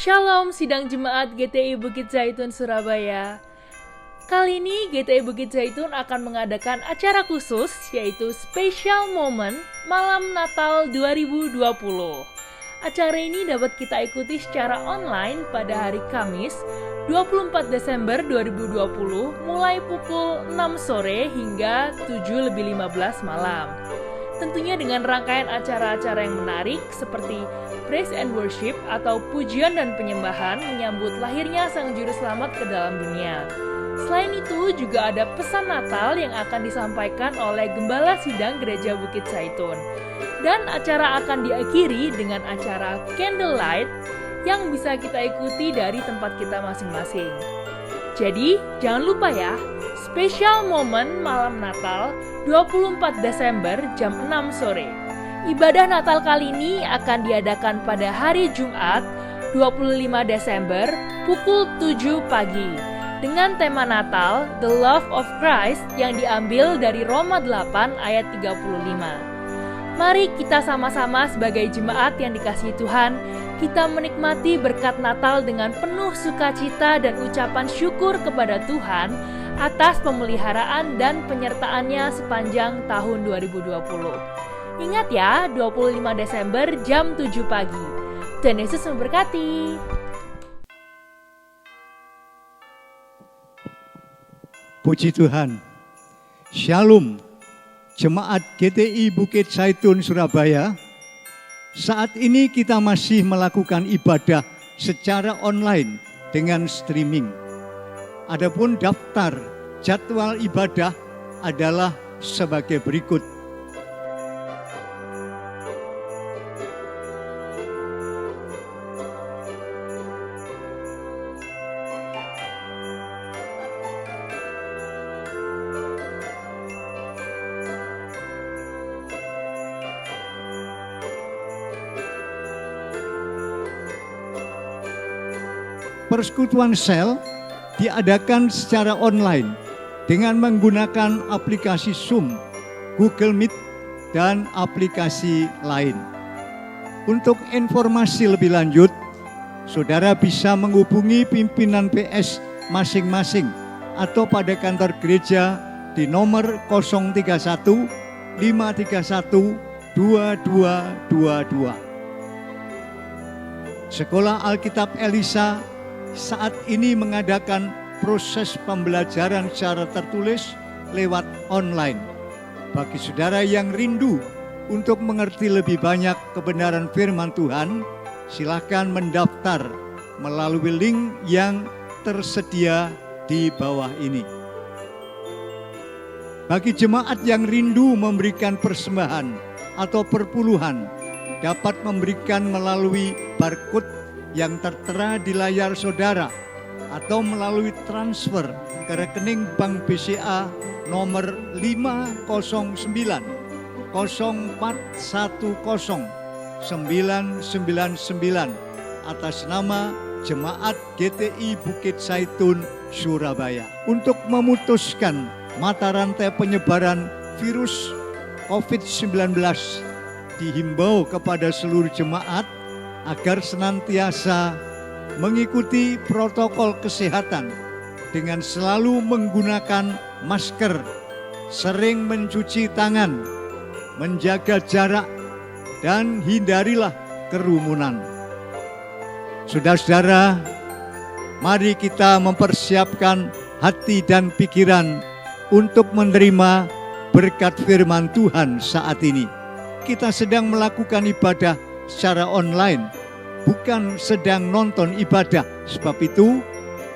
Shalom Sidang Jemaat GTI Bukit Zaitun Surabaya. Kali ini GTI Bukit Zaitun akan mengadakan acara khusus yaitu Special Moment Malam Natal 2020. Acara ini dapat kita ikuti secara online pada hari Kamis 24 Desember 2020 mulai pukul 6 sore hingga 7:15 malam. Tentunya dengan rangkaian acara-acara yang menarik seperti Praise and Worship atau pujian dan penyembahan menyambut lahirnya Sang Juru Selamat ke dalam dunia. Selain itu juga ada pesan Natal yang akan disampaikan oleh Gembala Sidang Gereja Bukit Zaitun. Dan acara akan diakhiri dengan acara Candlelight yang bisa kita ikuti dari tempat kita masing-masing. Jadi jangan lupa ya, Special Moment Malam Natal 24 Desember jam 6 sore. Ibadah Natal kali ini akan diadakan pada hari Jumat 25 Desember pukul 7 pagi dengan tema Natal The Love of Christ yang diambil dari Roma 8 ayat 35. Mari kita sama-sama sebagai jemaat yang dikasihi Tuhan, kita menikmati berkat Natal dengan penuh sukacita dan ucapan syukur kepada Tuhan atas pemeliharaan dan penyertaannya sepanjang tahun 2020. Ingat ya, 25 Desember jam 7 pagi. Tuhan Yesus memberkati. Puji Tuhan. Shalom. Jemaat GTI Bukit Zaitun Surabaya. Saat ini kita masih melakukan ibadah secara online dengan streaming. Adapun daftar jadwal ibadah adalah sebagai berikut. Persekutuan sel diadakan secara online dengan menggunakan aplikasi Zoom, Google Meet, dan aplikasi lain. Untuk informasi lebih lanjut, saudara bisa menghubungi pimpinan PS masing-masing atau pada kantor gereja di nomor 031 531 2222. Sekolah Alkitab Elisa saat ini mengadakan proses pembelajaran secara tertulis lewat online. Bagi saudara yang rindu untuk mengerti lebih banyak kebenaran firman Tuhan, silakan mendaftar melalui link yang tersedia di bawah ini. Bagi jemaat yang rindu memberikan persembahan atau perpuluhan, dapat memberikan melalui barcode yang tertera di layar saudara atau melalui transfer ke rekening Bank BCA nomor 509 0410 999 atas nama Jemaat GTI Bukit Zaitun Surabaya. Untuk memutuskan mata rantai penyebaran virus COVID-19, dihimbau kepada seluruh jemaat agar senantiasa mengikuti protokol kesehatan dengan selalu menggunakan masker, sering mencuci tangan, menjaga jarak, dan hindarilah kerumunan. Saudara-saudara, mari kita mempersiapkan hati dan pikiran untuk menerima berkat firman Tuhan saat ini. Kita sedang melakukan ibadah secara online, bukan sedang nonton ibadah. Sebab itu,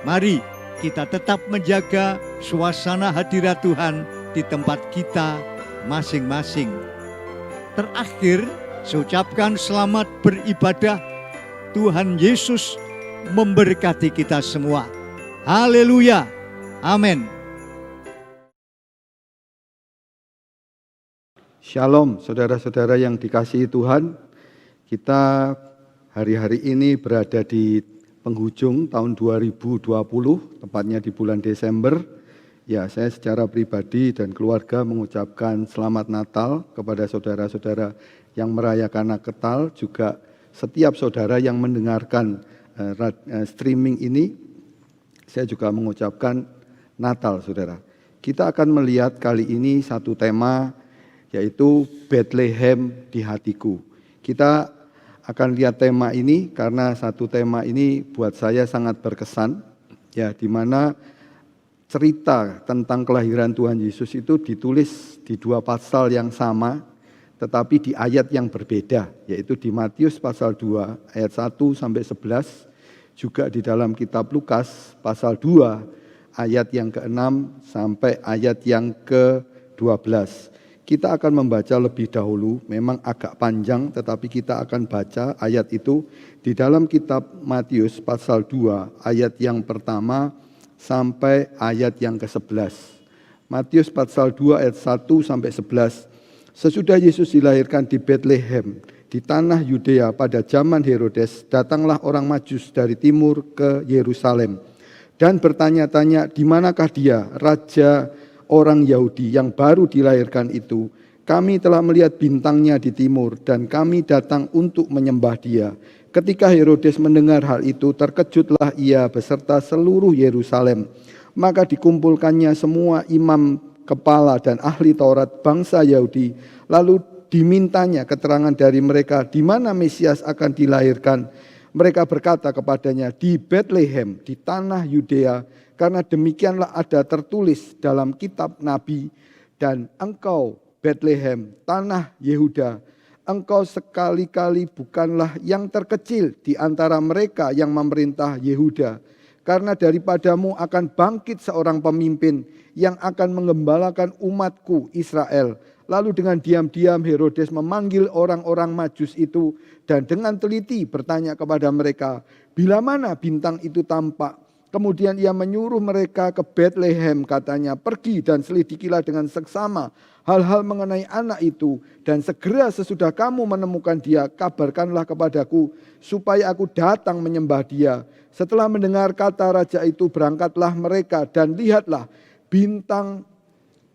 mari kita tetap menjaga suasana hadirat Tuhan di tempat kita masing-masing. Terakhir, saya ucapkan selamat beribadah. Tuhan Yesus memberkati kita semua. Haleluya. Amin. Shalom, saudara-saudara yang dikasihi Tuhan. Kita hari-hari ini berada di penghujung tahun 2020, tepatnya di bulan Desember. Ya, saya secara pribadi dan keluarga mengucapkan selamat Natal kepada saudara-saudara yang merayakan Natal, juga setiap saudara yang mendengarkan streaming ini, saya juga mengucapkan Natal, saudara. Kita akan melihat kali ini satu tema, yaitu Bethlehem di hatiku. Kita akan lihat tema ini karena satu tema ini buat saya sangat berkesan, ya, di mana cerita tentang kelahiran Tuhan Yesus itu ditulis di dua pasal yang sama, tetapi di ayat yang berbeda, yaitu di Matius pasal 2 ayat 1 sampai 11, juga di dalam kitab Lukas pasal 2 ayat yang ke-6 sampai ayat yang ke-12. Kita akan membaca lebih dahulu, memang agak panjang, tetapi kita akan baca ayat itu di dalam kitab Matius pasal 2 ayat yang pertama sampai ayat yang ke-11. Matius pasal 2 ayat 1 sampai 11. Sesudah Yesus dilahirkan di Bethlehem, di tanah Yudea pada zaman Herodes, datanglah orang Majus dari timur ke Yerusalem dan bertanya-tanya, di manakah dia, raja orang Yahudi yang baru dilahirkan itu? Kami telah melihat bintangnya di timur dan kami datang untuk menyembah dia. Ketika Herodes mendengar hal itu, terkejutlah ia beserta seluruh Yerusalem. Maka dikumpulkannya semua imam kepala dan ahli Taurat bangsa Yahudi, lalu dimintanya keterangan dari mereka di mana Mesias akan dilahirkan. Mereka berkata kepadanya, di Bethlehem, di tanah Yudea, karena demikianlah ada tertulis dalam kitab Nabi, dan engkau Bethlehem, tanah Yehuda, engkau sekali-kali bukanlah yang terkecil di antara mereka yang memerintah Yehuda, karena daripadamu akan bangkit seorang pemimpin yang akan menggembalakan umatku Israel. Lalu dengan diam-diam Herodes memanggil orang-orang Majus itu dan dengan teliti bertanya kepada mereka, bila mana bintang itu tampak? Kemudian ia menyuruh mereka ke Bethlehem, katanya, pergi dan selidikilah dengan seksama hal-hal mengenai anak itu, dan segera sesudah kamu menemukan dia, kabarkanlah kepadaku supaya aku datang menyembah dia. Setelah mendengar kata raja itu, berangkatlah mereka dan lihatlah bintang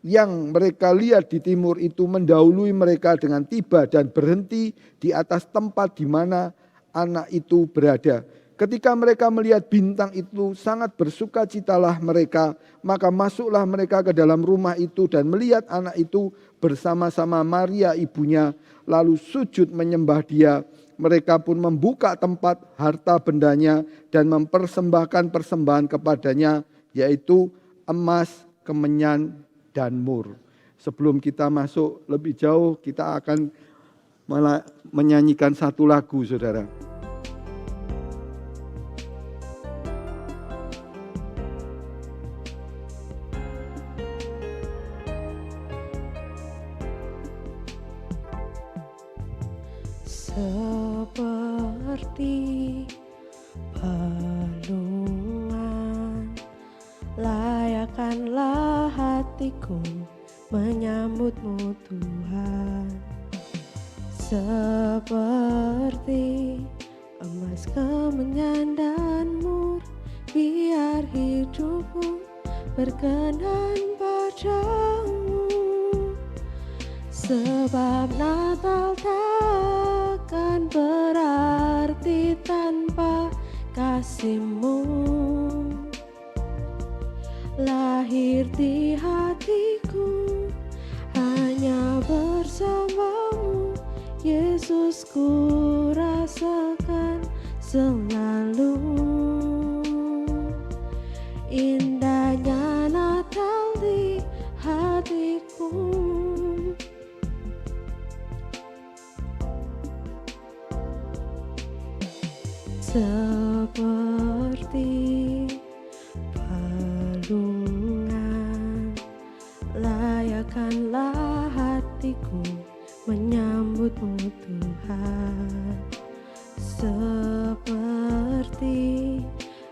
yang mereka lihat di timur itu mendahului mereka dengan tiba dan berhenti di atas tempat di mana anak itu berada. Ketika mereka melihat bintang itu, sangat bersukacitalah mereka. Maka masuklah mereka ke dalam rumah itu dan melihat anak itu bersama-sama Maria ibunya, lalu sujud menyembah dia. Mereka pun membuka tempat harta bendanya dan mempersembahkan persembahan kepadanya, yaitu emas, kemenyan, dan mur. Sebelum kita masuk lebih jauh, kita akan menyanyikan satu lagu, saudara. Seperti palungan, layakkanlah hatiku menyambutmu Tuhan. Seperti emas, kemenyan, dan mur, biar hidupku berkenan padamu. Sebab Natal takkan berarti tanpa kasih-Mu. Lahir di hatiku hanya bersamamu, Yesus, ku rasakan selalu. Indahnya Natal di hatiku. Seperti palungan, layakkanlah hatiku menyambutmu Tuhan. Seperti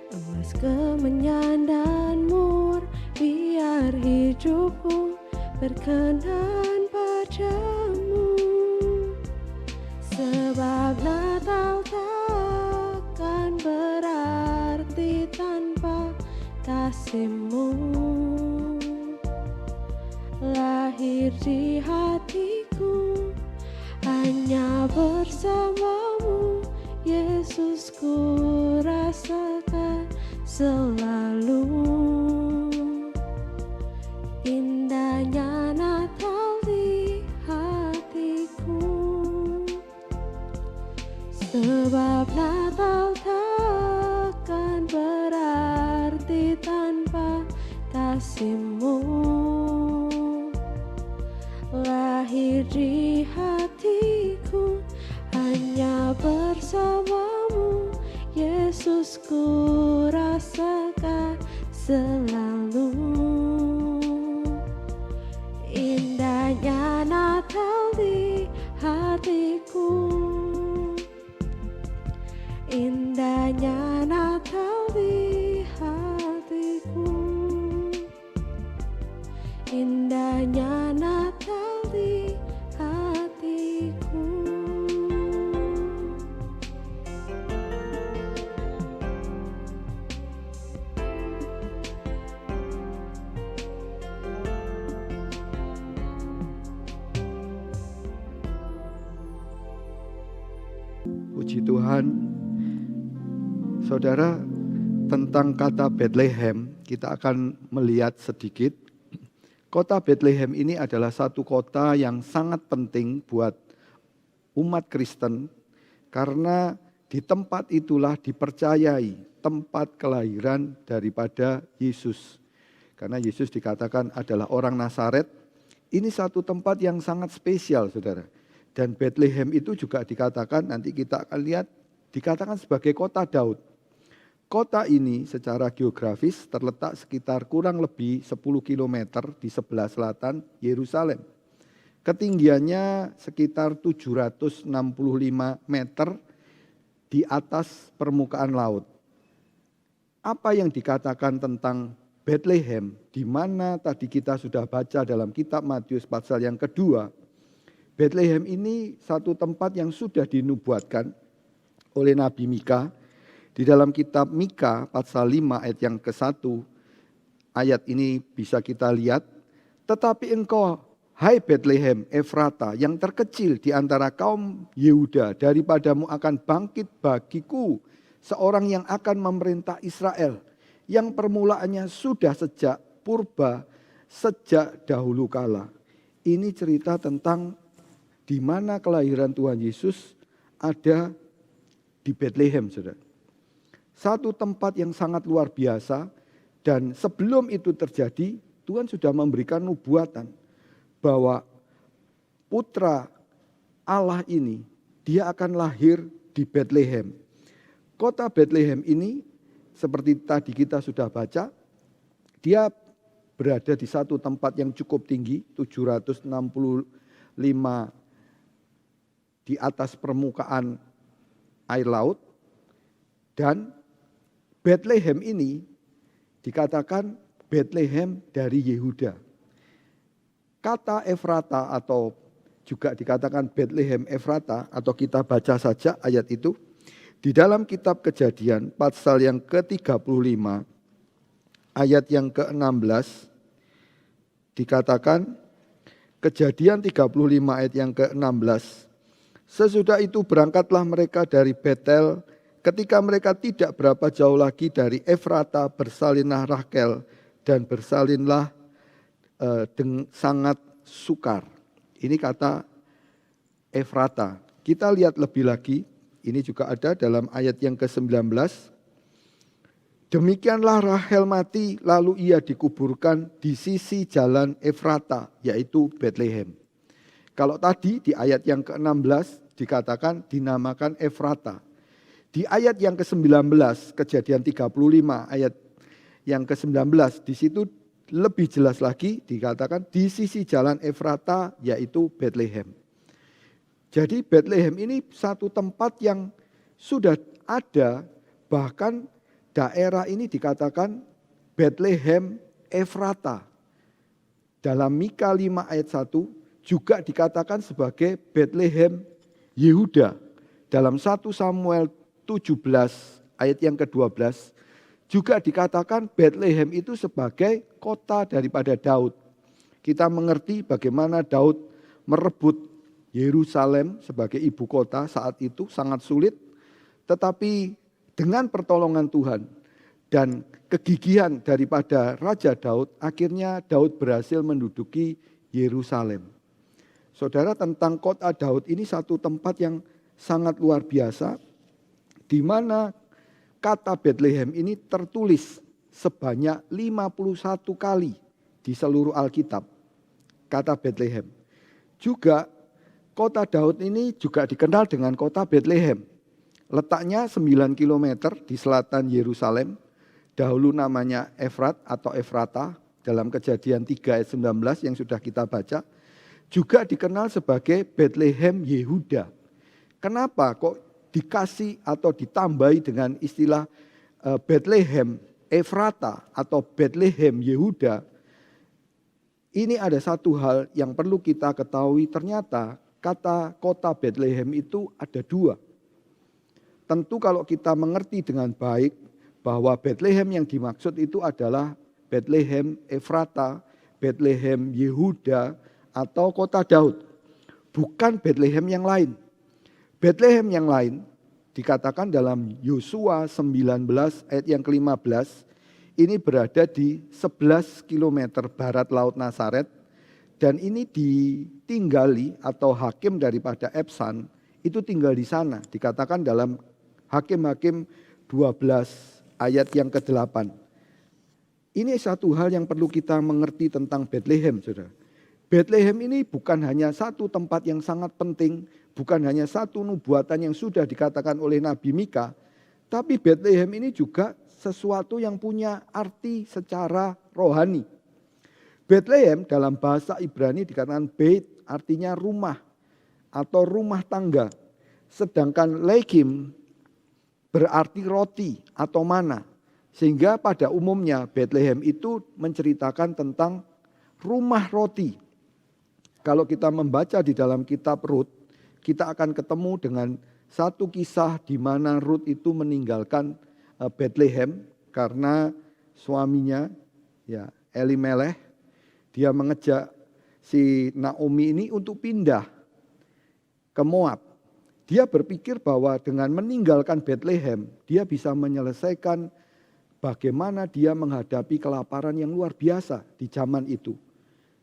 emas, kemenyan, dan mur, biar hidupku berkenan padamu. Sebab Natal takkan berarti tanpa kasih-Mu. Lahir di hatiku hanya bersamamu, Yesus, ku rasakan selalu. Indahnya Natal di hatiku, sebab Natal takkan berarti tanpa kasih-Mu. Lahir di hatiku hanya bersama-Mu, Yesus, ku rasakan selalu. Indahnya Natal di hatiku, indahnya Natal di hatiku, indahnya Natal di hatiku. Puji Tuhan. Saudara, tentang kata Bethlehem kita akan melihat sedikit. Kota Bethlehem ini adalah satu kota yang sangat penting buat umat Kristen, karena di tempat itulah dipercayai tempat kelahiran daripada Yesus. Karena Yesus dikatakan adalah orang Nazaret. Ini satu tempat yang sangat spesial, saudara. Dan Bethlehem itu juga dikatakan, nanti kita akan lihat, dikatakan sebagai kota Daud. Kota ini secara geografis terletak sekitar kurang lebih 10 km di sebelah selatan Yerusalem. Ketinggiannya sekitar 765 meter di atas permukaan laut. Apa yang dikatakan tentang Bethlehem, di mana tadi kita sudah baca dalam kitab Matius pasal yang kedua, Bethlehem ini satu tempat yang sudah dinubuatkan oleh Nabi Mika. Di dalam kitab Mika pasal 5 ayat yang ke-1, ayat ini bisa kita lihat. Tetapi engkau, hai Bethlehem Efrata, yang terkecil di antara kaum Yehuda, daripadamu akan bangkit bagiku seorang yang akan memerintah Israel, yang permulaannya sudah sejak purba, sejak dahulu kala. Ini cerita tentang di mana kelahiran Tuhan Yesus ada di Bethlehem, saudara. Satu tempat yang sangat luar biasa, dan sebelum itu terjadi, Tuhan sudah memberikan nubuatan bahwa putra Allah ini, dia akan lahir di Bethlehem. Kota Bethlehem ini, seperti tadi kita sudah baca, dia berada di satu tempat yang cukup tinggi, 765 di atas permukaan air laut. Dan Bethlehem ini dikatakan Bethlehem dari Yehuda. Kata Efrata atau juga dikatakan Bethlehem Efrata, atau kita baca saja ayat itu. Di dalam kitab Kejadian pasal yang ke-35 ayat yang ke-16 dikatakan, Kejadian 35 ayat yang ke-16, sesudah itu berangkatlah mereka dari Betel. Ketika mereka tidak berapa jauh lagi dari Efrata, bersalinlah Rahel dan bersalinlah sangat sukar. Ini kata Efrata. Kita lihat lebih lagi, ini juga ada dalam ayat yang ke-19. Demikianlah Rahel mati, lalu ia dikuburkan di sisi jalan Efrata, yaitu Bethlehem. Kalau tadi di ayat yang ke-16 dikatakan dinamakan Efrata. Di ayat yang ke-19, Kejadian 35 ayat yang ke-19, di situ lebih jelas lagi dikatakan di sisi jalan Efrata, yaitu Bethlehem. Jadi Bethlehem ini satu tempat yang sudah ada, bahkan daerah ini dikatakan Bethlehem Efrata. Dalam Mika 5 ayat 1 juga dikatakan sebagai Bethlehem Yehuda. Dalam 1 Samuel 17 ayat yang ke-12 juga dikatakan Bethlehem itu sebagai kota daripada Daud. Kita mengerti bagaimana Daud merebut Yerusalem sebagai ibu kota saat itu sangat sulit. Tetapi dengan pertolongan Tuhan, dan kegigihan daripada Raja Daud, akhirnya Daud berhasil menduduki Yerusalem. Saudara, tentang kota Daud ini satu tempat yang sangat luar biasa, di mana kata Bethlehem ini tertulis sebanyak 51 kali di seluruh Alkitab. Kata Bethlehem. Juga kota Daud ini juga dikenal dengan kota Bethlehem. Letaknya 9 km di selatan Yerusalem. Dahulu namanya Efrat atau Efrata dalam Kejadian 3 ayat 19 yang sudah kita baca. Juga dikenal sebagai Bethlehem Yehuda. Kenapa kok dikasih atau ditambahi dengan istilah Bethlehem Efrata atau Bethlehem Yehuda? Ini ada satu hal yang perlu kita ketahui, ternyata kata kota Bethlehem itu ada dua. Tentu kalau kita mengerti dengan baik bahwa Bethlehem yang dimaksud itu adalah Bethlehem Efrata, Bethlehem Yehuda atau kota Daud. Bukan Bethlehem yang lain. Bethlehem yang lain dikatakan dalam Yosua 19 ayat yang ke-15, ini berada di 11 km barat Laut Nasaret, dan ini ditinggali atau hakim daripada Ebsan itu tinggal di sana. Dikatakan dalam Hakim-Hakim 12 ayat yang ke-8. Ini satu hal yang perlu kita mengerti tentang Bethlehem, saudara. Bethlehem ini bukan hanya satu tempat yang sangat penting, bukan hanya satu nubuatan yang sudah dikatakan oleh Nabi Mika, tapi Bethlehem ini juga sesuatu yang punya arti secara rohani. Bethlehem dalam bahasa Ibrani dikatakan Beit, artinya rumah atau rumah tangga. Sedangkan Lekim berarti roti atau mana. Sehingga pada umumnya Bethlehem itu menceritakan tentang rumah roti. Kalau kita membaca di dalam kitab Rut, kita akan ketemu dengan satu kisah di mana Rut itu meninggalkan Bethlehem karena suaminya ya Elimelech, dia mengejak si Naomi ini untuk pindah ke Moab. Dia berpikir bahwa dengan meninggalkan Bethlehem, dia bisa menyelesaikan bagaimana dia menghadapi kelaparan yang luar biasa di zaman itu.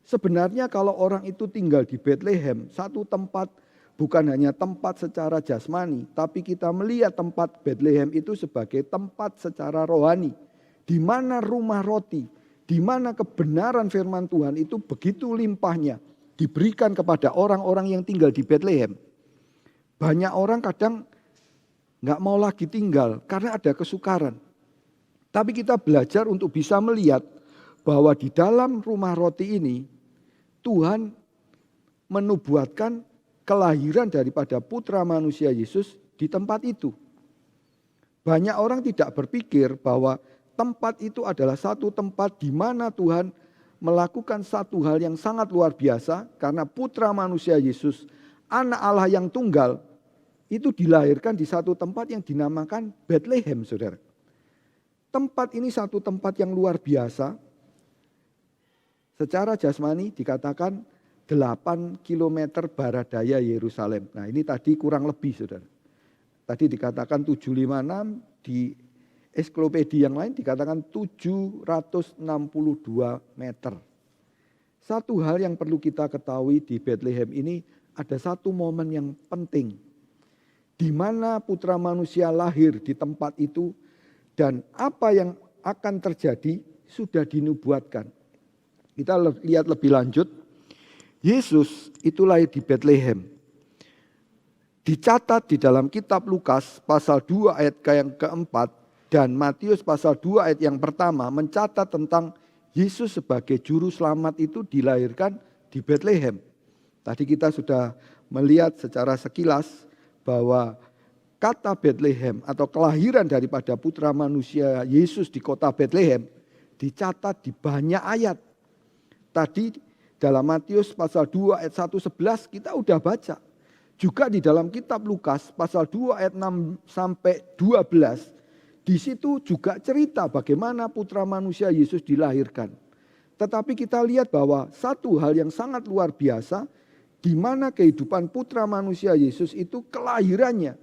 Sebenarnya kalau orang itu tinggal di Bethlehem, satu tempat bukan hanya tempat secara jasmani, tapi kita melihat tempat Bethlehem itu sebagai tempat secara rohani, di mana rumah roti, di mana kebenaran firman Tuhan itu begitu limpahnya diberikan kepada orang-orang yang tinggal di Bethlehem. Banyak orang kadang nggak mau lagi tinggal karena ada kesukaran. Tapi kita belajar untuk bisa melihat bahwa di dalam rumah roti ini Tuhan menubuatkan kelahiran daripada putra manusia Yesus di tempat itu. Banyak orang tidak berpikir bahwa tempat itu adalah satu tempat di mana Tuhan melakukan satu hal yang sangat luar biasa, karena putra manusia Yesus, anak Allah yang tunggal, itu dilahirkan di satu tempat yang dinamakan Bethlehem, saudara. Tempat ini satu tempat yang luar biasa. Secara jasmani dikatakan 8 km barat daya Yerusalem. Nah ini tadi kurang lebih, saudara. Tadi dikatakan 756, di ensiklopedia yang lain dikatakan 762 meter. Satu hal yang perlu kita ketahui di Bethlehem ini, ada satu momen yang penting. Di mana putra manusia lahir di tempat itu, dan apa yang akan terjadi sudah dinubuatkan. Kita lihat lebih lanjut. Yesus itu lahir di Bethlehem. Dicatat di dalam kitab Lukas pasal 2 ayat yang keempat dan Matius pasal 2 ayat yang pertama mencatat tentang Yesus sebagai juru selamat itu dilahirkan di Bethlehem. Tadi kita sudah melihat secara sekilas bahwa kata Bethlehem atau kelahiran daripada putra manusia Yesus di kota Bethlehem dicatat di banyak ayat. Tadi dalam Matius pasal 2 ayat 1-11 kita udah baca. Juga di dalam kitab Lukas pasal 2 ayat 6 sampai 12. Di situ juga cerita bagaimana putra manusia Yesus dilahirkan. Tetapi kita lihat bahwa satu hal yang sangat luar biasa, di mana kehidupan putra manusia Yesus itu kelahirannya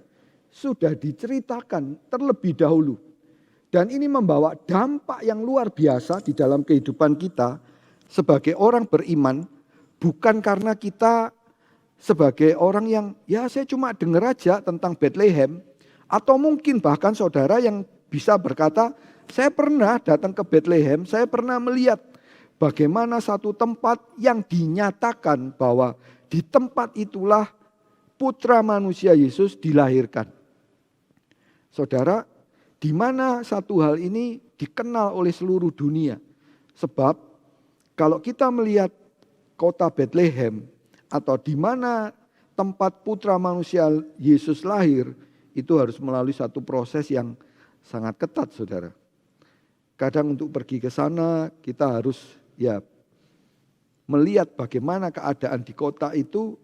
sudah diceritakan terlebih dahulu. Dan ini membawa dampak yang luar biasa di dalam kehidupan kita sebagai orang beriman, bukan karena kita sebagai orang yang ya saya cuma dengar aja tentang Bethlehem, atau mungkin bahkan saudara yang bisa berkata, saya pernah datang ke Bethlehem, saya pernah melihat bagaimana satu tempat yang dinyatakan bahwa di tempat itulah Putra Manusia Yesus dilahirkan. Saudara, di mana satu hal ini dikenal oleh seluruh dunia. Sebab kalau kita melihat kota Bethlehem atau di mana tempat Putra Manusia Yesus lahir, itu harus melalui satu proses yang sangat ketat, saudara. Kadang untuk pergi ke sana kita harus melihat bagaimana keadaan di kota itu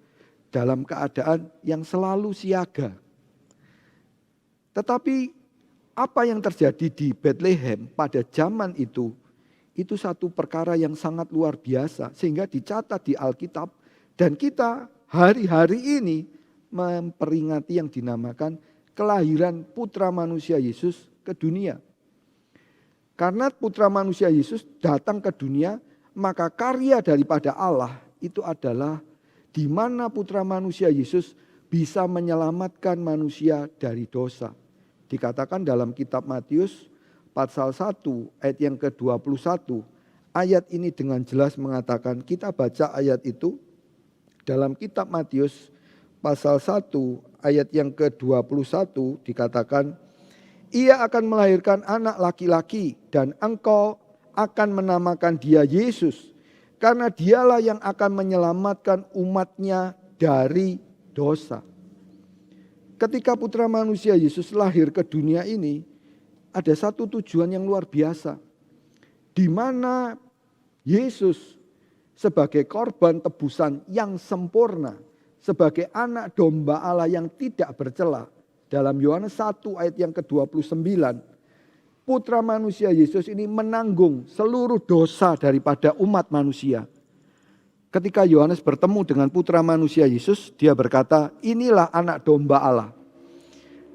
dalam keadaan yang selalu siaga. Tetapi apa yang terjadi di Bethlehem pada zaman itu satu perkara yang sangat luar biasa sehingga dicatat di Alkitab, dan kita hari-hari ini memperingati yang dinamakan kelahiran Putra Manusia Yesus ke dunia. Karena Putra Manusia Yesus datang ke dunia, maka karya daripada Allah itu adalah di mana Putra Manusia Yesus bisa menyelamatkan manusia dari dosa. Dikatakan dalam kitab Matius pasal 1 ayat yang ke-21, ayat ini dengan jelas mengatakan, kita baca ayat itu dalam kitab Matius pasal 1 ayat yang ke-21 dikatakan, ia akan melahirkan anak laki-laki dan engkau akan menamakan dia Yesus, karena dialah yang akan menyelamatkan umatnya dari dosa. Ketika Putra Manusia Yesus lahir ke dunia ini, ada satu tujuan yang luar biasa. Di mana Yesus sebagai korban tebusan yang sempurna, sebagai anak domba Allah yang tidak bercela. Dalam Yohanes 1 ayat yang ke-29, Putra Manusia Yesus ini menanggung seluruh dosa daripada umat manusia. Ketika Yohanes bertemu dengan Putra Manusia Yesus, dia berkata, inilah anak domba Allah.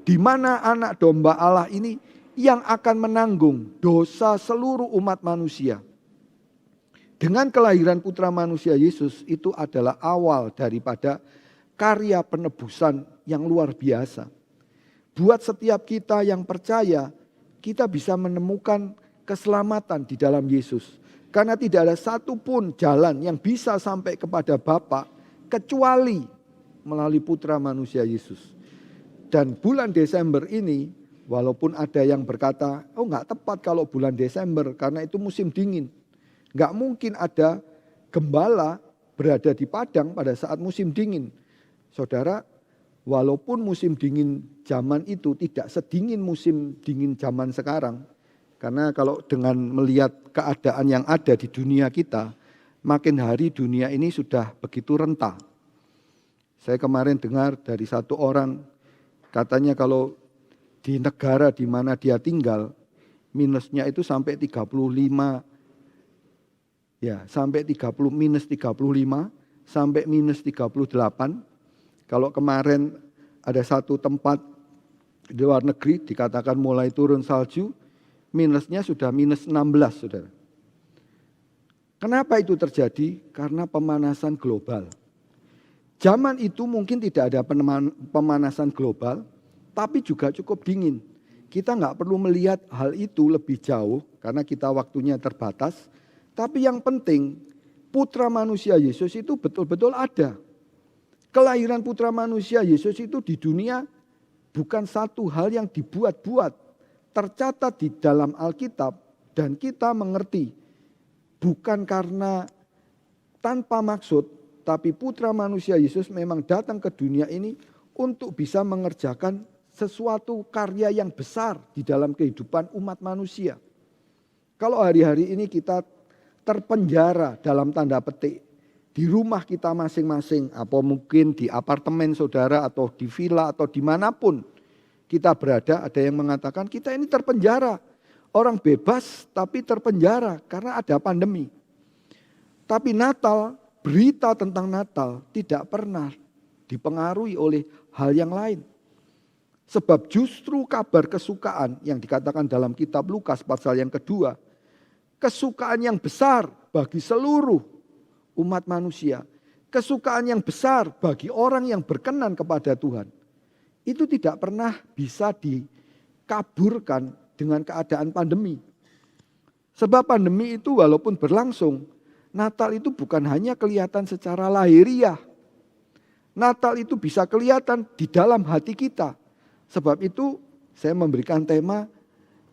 Di mana anak domba Allah ini yang akan menanggung dosa seluruh umat manusia. Dengan kelahiran Putra Manusia Yesus itu adalah awal daripada karya penebusan yang luar biasa. Buat setiap kita yang percaya, kita bisa menemukan keselamatan di dalam Yesus. Karena tidak ada satupun jalan yang bisa sampai kepada Bapa kecuali melalui Putra Manusia Yesus. Dan bulan Desember ini, walaupun ada yang berkata, oh enggak tepat kalau bulan Desember karena itu musim dingin. Enggak mungkin ada gembala berada di padang pada saat musim dingin. Saudara, walaupun musim dingin zaman itu tidak sedingin musim dingin zaman sekarang. Karena kalau dengan melihat keadaan yang ada di dunia kita, makin hari dunia ini sudah begitu renta. Saya kemarin dengar dari satu orang, katanya kalau di negara di mana dia tinggal, minusnya itu sampai 35, sampai minus 35, sampai minus 38. Kalau kemarin ada satu tempat di luar negeri dikatakan mulai turun salju, minusnya sudah minus 16, saudara. Kenapa itu terjadi? Karena pemanasan global. Zaman itu mungkin tidak ada pemanasan global, tapi juga cukup dingin. Kita nggak perlu melihat hal itu lebih jauh, karena kita waktunya terbatas. Tapi yang penting, Putra Manusia Yesus itu betul-betul ada. Kelahiran Putra Manusia Yesus itu di dunia bukan satu hal yang dibuat-buat. Tercatat di dalam Alkitab dan kita mengerti. Bukan karena tanpa maksud, tapi Putra Manusia Yesus memang datang ke dunia ini untuk bisa mengerjakan sesuatu karya yang besar di dalam kehidupan umat manusia. Kalau hari-hari ini kita terpenjara dalam tanda petik di rumah kita masing-masing, atau mungkin di apartemen saudara atau di villa atau dimanapun kita berada, ada yang mengatakan kita ini terpenjara. Orang bebas tapi terpenjara karena ada pandemi. Tapi Natal, berita tentang Natal tidak pernah dipengaruhi oleh hal yang lain. Sebab justru kabar kesukaan yang dikatakan dalam kitab Lukas pasal yang kedua, kesukaan yang besar bagi seluruh umat manusia, kesukaan yang besar bagi orang yang berkenan kepada Tuhan, itu tidak pernah bisa dikaburkan dengan keadaan pandemi. Sebab pandemi itu walaupun berlangsung, Natal itu bukan hanya kelihatan secara lahiriah. Natal itu bisa kelihatan di dalam hati kita. Sebab itu saya memberikan tema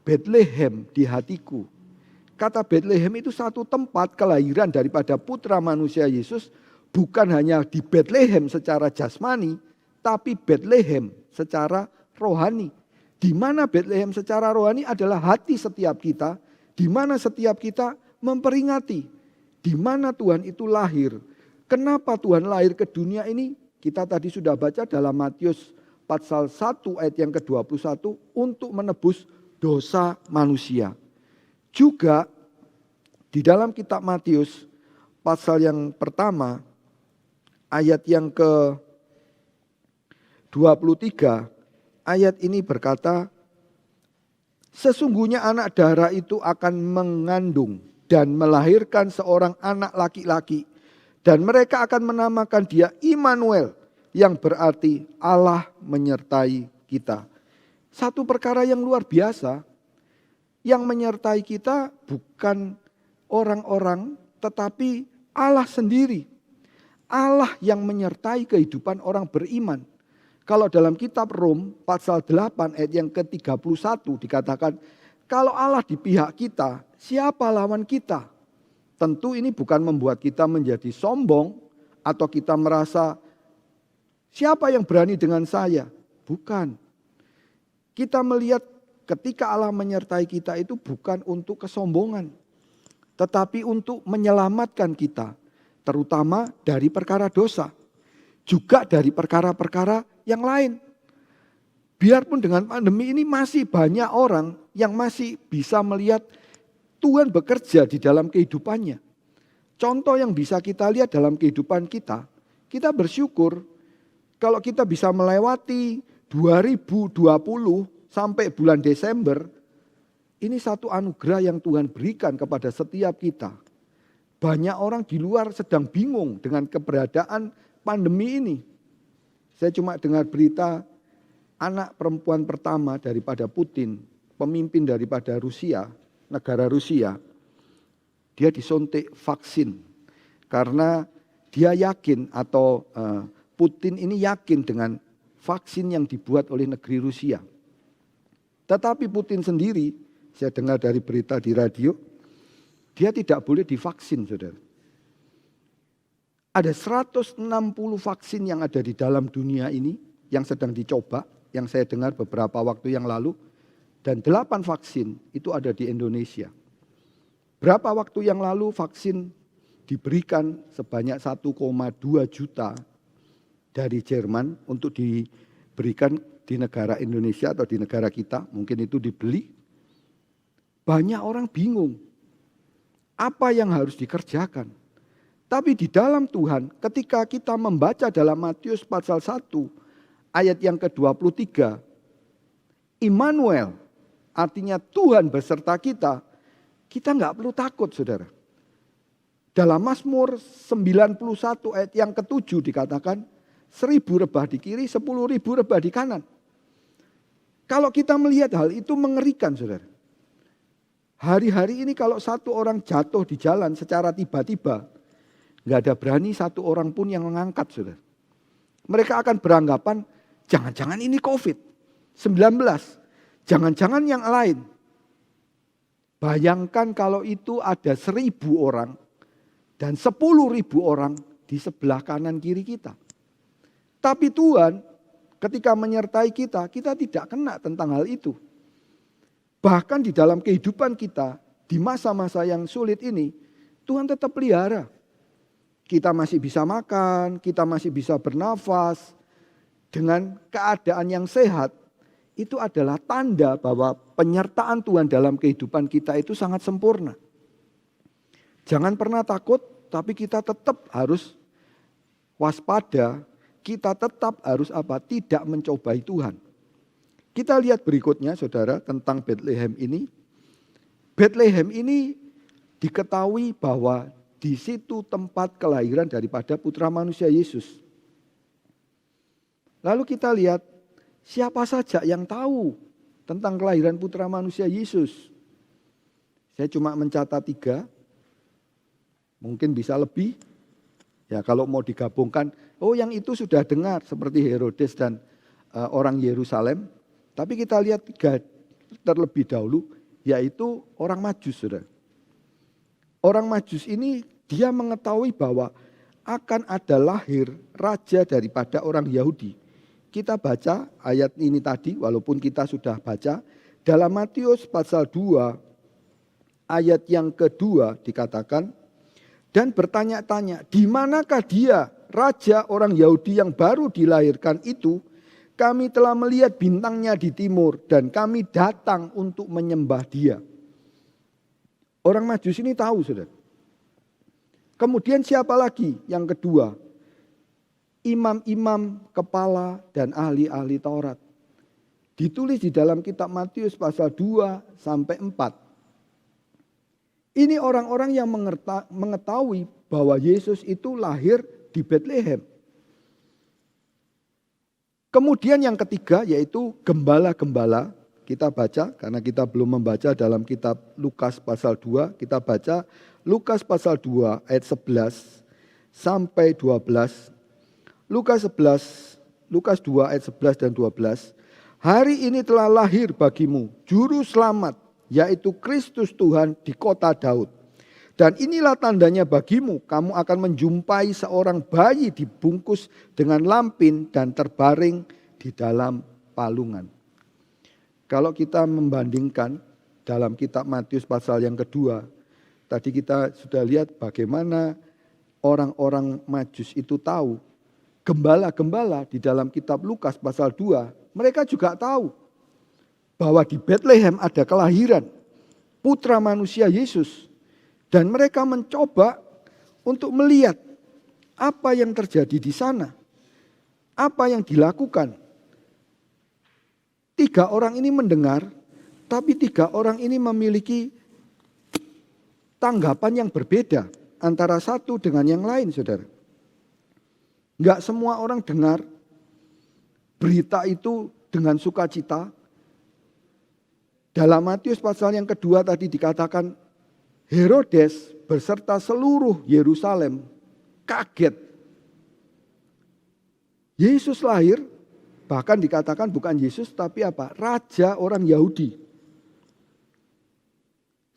Bethlehem di hatiku. Kata Bethlehem itu satu tempat kelahiran daripada putra manusia Yesus, bukan hanya di Bethlehem secara jasmani, tapi Bethlehem secara rohani. Di mana Bethlehem secara rohani adalah hati setiap kita, di mana setiap kita memperingati di mana Tuhan itu lahir. Kenapa Tuhan lahir ke dunia ini? Kita tadi sudah baca dalam Matius pasal 1 ayat yang ke-21 untuk menebus dosa manusia. Juga di dalam kitab Matius pasal yang pertama ayat yang ke-23, ayat ini berkata, sesungguhnya anak darah itu akan mengandung dan melahirkan seorang anak laki-laki, dan mereka akan menamakan dia Immanuel, yang berarti Allah menyertai kita. Satu perkara yang luar biasa, yang menyertai kita bukan orang-orang, tetapi Allah sendiri. Allah yang menyertai kehidupan orang beriman. Kalau dalam kitab Rom pasal 8 ayat yang ke-31 dikatakan, kalau Allah di pihak kita, siapa lawan kita? Tentu ini bukan membuat kita menjadi sombong atau kita merasa siapa yang berani dengan saya? Bukan. Kita melihat ketika Allah menyertai kita itu bukan untuk kesombongan, tetapi untuk menyelamatkan kita, terutama dari perkara dosa, juga dari perkara-perkara yang lain. Biarpun dengan pandemi ini masih banyak orang yang masih bisa melihat Tuhan bekerja di dalam kehidupannya. Contoh yang bisa kita lihat dalam kehidupan kita, kita bersyukur kalau kita bisa melewati 2020 sampai bulan Desember, ini satu anugerah yang Tuhan berikan kepada setiap kita. Banyak orang di luar sedang bingung dengan keberadaan pandemi ini. Saya cuma dengar berita anak perempuan pertama daripada Putin, pemimpin daripada Rusia, negara Rusia, dia disuntik vaksin karena dia yakin atau Putin ini yakin dengan vaksin yang dibuat oleh negeri Rusia. Tetapi Putin sendiri, saya dengar dari berita di radio, dia tidak boleh divaksin, saudara. Ada 160 vaksin yang ada di dalam dunia ini yang sedang dicoba, yang saya dengar beberapa waktu yang lalu, dan 8 vaksin itu ada di Indonesia. Berapa waktu yang lalu vaksin diberikan sebanyak 1,2 juta dari Jerman untuk diberikan di negara Indonesia atau di negara kita, mungkin itu dibeli. Banyak orang bingung apa yang harus dikerjakan. Tapi di dalam Tuhan, ketika kita membaca dalam Matius pasal 1 ayat yang ke-23, Immanuel, artinya Tuhan beserta kita, kita nggak perlu takut, saudara. Dalam Mazmur 91 ayat yang ke-7 dikatakan, 1000 rebah di kiri, 10.000 rebah di kanan. Kalau kita melihat hal itu mengerikan, saudara. Hari-hari ini kalau satu orang jatuh di jalan secara tiba-tiba, nggak ada berani satu orang pun yang mengangkat, saudara. Mereka akan beranggapan, jangan-jangan ini COVID-19, jangan-jangan yang lain. Bayangkan kalau itu ada 1.000 orang dan 10.000 orang di sebelah kanan kiri kita. Tapi Tuhan ketika menyertai kita, kita tidak kena tentang hal itu. Bahkan di dalam kehidupan kita, di masa-masa yang sulit ini, Tuhan tetap pelihara. Kita masih bisa makan, kita masih bisa bernafas. Dengan keadaan yang sehat, itu adalah tanda bahwa penyertaan Tuhan dalam kehidupan kita itu sangat sempurna. Jangan pernah takut, tapi kita tetap harus waspada. Kita tetap harus apa? Tidak mencobai Tuhan. Kita lihat berikutnya saudara tentang Bethlehem ini. Bethlehem ini diketahui bahwa di situ tempat kelahiran daripada putra manusia Yesus. Lalu kita lihat siapa saja yang tahu tentang kelahiran putra manusia Yesus. Saya cuma mencatat 3, mungkin bisa lebih. Ya kalau mau digabungkan, oh yang itu sudah dengar seperti Herodes dan orang Yerusalem. Tapi kita lihat 3 terlebih dahulu, yaitu orang Majus, saudara. Orang Majus ini dia mengetahui bahwa akan ada lahir raja daripada orang Yahudi. Kita baca ayat ini tadi, walaupun kita sudah baca, dalam Matius pasal 2, ayat yang kedua dikatakan, dan bertanya-tanya, di manakah dia, raja orang Yahudi yang baru dilahirkan itu? Kami telah melihat bintangnya di timur dan kami datang untuk menyembah dia. Orang Majus ini tahu, saudara. Kemudian siapa lagi yang kedua? Imam-imam kepala dan ahli-ahli Taurat. Ditulis di dalam kitab Matius pasal 2 sampai 4. Ini orang-orang yang mengetahui bahwa Yesus itu lahir di Bethlehem. Kemudian yang ketiga yaitu gembala-gembala. Kita baca karena kita belum membaca dalam kitab Lukas pasal 2. Kita baca Lukas pasal 2 ayat 11 sampai 12. Lukas 2 ayat 11 dan 12. Hari ini telah lahir bagimu juru selamat, yaitu Kristus Tuhan di kota Daud. Dan inilah tandanya bagimu, kamu akan menjumpai seorang bayi dibungkus dengan lampin dan terbaring di dalam palungan. Kalau kita membandingkan dalam kitab Matius pasal yang kedua, tadi kita sudah lihat bagaimana orang-orang Majus itu tahu. Gembala-gembala di dalam kitab Lukas pasal 2, mereka juga tahu bahwa di Bethlehem ada kelahiran putra manusia Yesus. Dan mereka mencoba untuk melihat apa yang terjadi di sana. Apa yang dilakukan. 3 orang ini mendengar, tapi 3 orang ini memiliki tanggapan yang berbeda antara satu dengan yang lain, saudara. Enggak semua orang dengar berita itu dengan sukacita. Dalam Matius pasal yang kedua tadi dikatakan, Herodes beserta seluruh Yerusalem kaget. Yesus lahir, bahkan dikatakan bukan Yesus tapi apa? Raja orang Yahudi.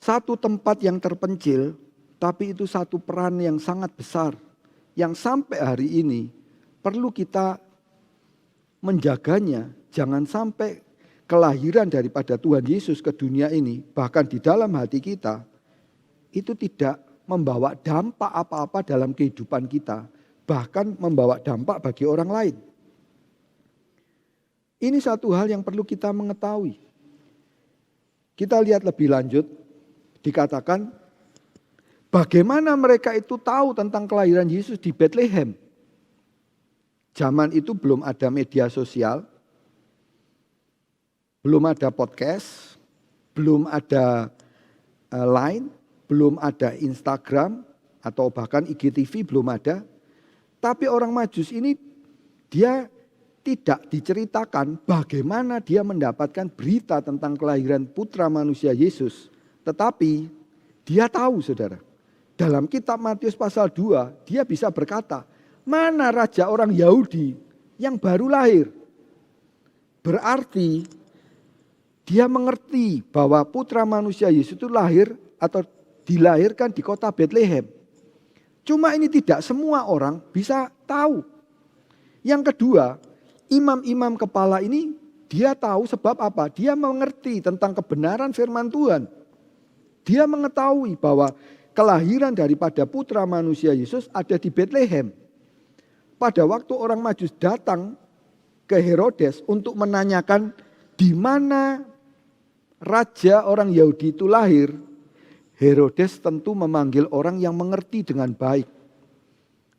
Satu tempat yang terpencil, tapi itu satu peran yang sangat besar. Yang sampai hari ini perlu kita menjaganya. Jangan sampai kelahiran daripada Tuhan Yesus ke dunia ini, bahkan di dalam hati kita, itu tidak membawa dampak apa-apa dalam kehidupan kita. Bahkan membawa dampak bagi orang lain. Ini satu hal yang perlu kita mengetahui. Kita lihat lebih lanjut. Dikatakan bagaimana mereka itu tahu tentang kelahiran Yesus di Bethlehem. Zaman itu belum ada media sosial. Belum ada podcast. Belum ada Line. Belum ada Instagram atau bahkan IGTV belum ada. Tapi orang Majus ini dia tidak diceritakan bagaimana dia mendapatkan berita tentang kelahiran putra manusia Yesus. Tetapi dia tahu, saudara. Dalam kitab Matius pasal 2 dia bisa berkata, mana raja orang Yahudi yang baru lahir. Berarti dia mengerti bahwa putra manusia Yesus itu lahir atau dilahirkan di kota Bethlehem. Cuma ini tidak semua orang bisa tahu. Yang kedua, imam-imam kepala ini dia tahu sebab apa? Dia mengerti tentang kebenaran firman Tuhan. Dia mengetahui bahwa kelahiran daripada putra manusia Yesus ada di Bethlehem. Pada waktu orang Majus datang ke Herodes untuk menanyakan di mana raja orang Yahudi itu lahir, Herodes tentu memanggil orang yang mengerti dengan baik.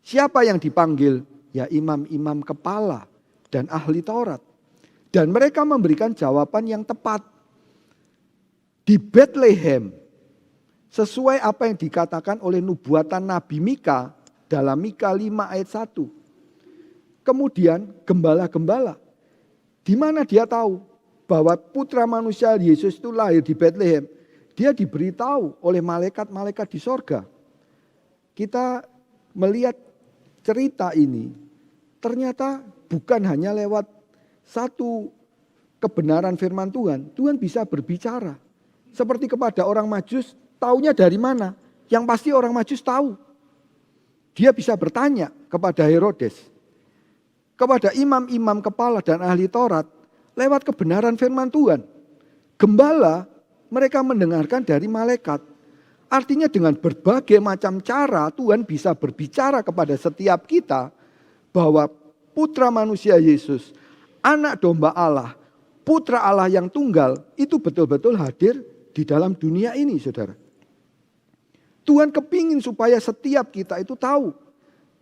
Siapa yang dipanggil? Ya imam-imam kepala dan ahli Taurat. Dan mereka memberikan jawaban yang tepat. Di Bethlehem, sesuai apa yang dikatakan oleh nubuatan Nabi Mika dalam Mika 5 ayat 1. Kemudian gembala-gembala, di mana dia tahu bahwa putra manusia Yesus itu lahir di Bethlehem. Dia diberitahu oleh malaikat-malaikat di sorga. Kita melihat cerita ini, ternyata bukan hanya lewat satu kebenaran firman Tuhan. Tuhan bisa berbicara. Seperti kepada orang Majus, taunya dari mana? Yang pasti orang Majus tahu. Dia bisa bertanya kepada Herodes, kepada imam-imam kepala dan ahli Taurat, lewat kebenaran firman Tuhan. Gembala mereka mendengarkan dari malaikat. Artinya dengan berbagai macam cara Tuhan bisa berbicara kepada setiap kita bahwa putra manusia Yesus, anak domba Allah, putra Allah yang tunggal, itu betul-betul hadir di dalam dunia ini, saudara. Tuhan kepingin supaya setiap kita itu tahu.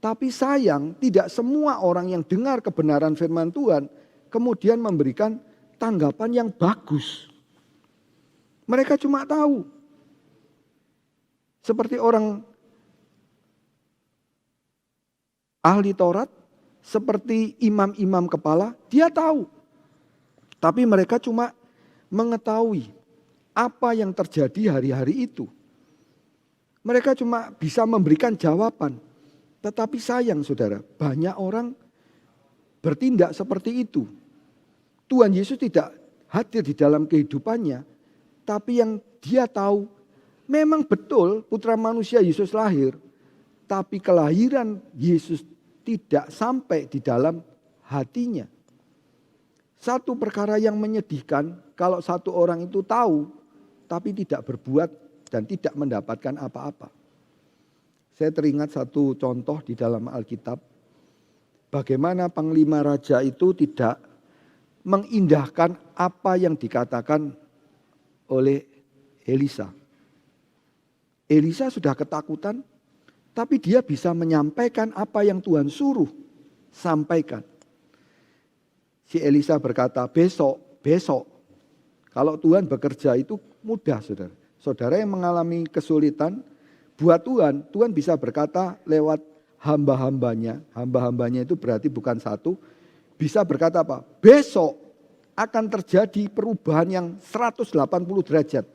Tapi sayang, tidak semua orang yang dengar kebenaran firman Tuhan kemudian memberikan tanggapan yang bagus. Mereka cuma tahu. Seperti orang ahli Taurat, seperti imam-imam kepala, dia tahu. Tapi mereka cuma mengetahui apa yang terjadi hari-hari itu. Mereka cuma bisa memberikan jawaban. Tetapi sayang saudara, banyak orang bertindak seperti itu. Tuhan Yesus tidak hadir di dalam kehidupannya. Tapi yang dia tahu, memang betul putra manusia Yesus lahir. Tapi kelahiran Yesus tidak sampai di dalam hatinya. Satu perkara yang menyedihkan kalau satu orang itu tahu tapi tidak berbuat dan tidak mendapatkan apa-apa. Saya teringat satu contoh di dalam Alkitab. Bagaimana panglima raja itu tidak mengindahkan apa yang dikatakan oleh Elisa. Elisa sudah ketakutan, tapi dia bisa menyampaikan apa yang Tuhan suruh sampaikan. Si Elisa berkata, besok. Kalau Tuhan bekerja itu mudah, saudara. Saudara yang mengalami kesulitan, buat Tuhan bisa berkata lewat hamba-hambanya. Hamba-hambanya itu berarti bukan satu. Bisa berkata apa? Besok akan terjadi perubahan yang 180 derajat.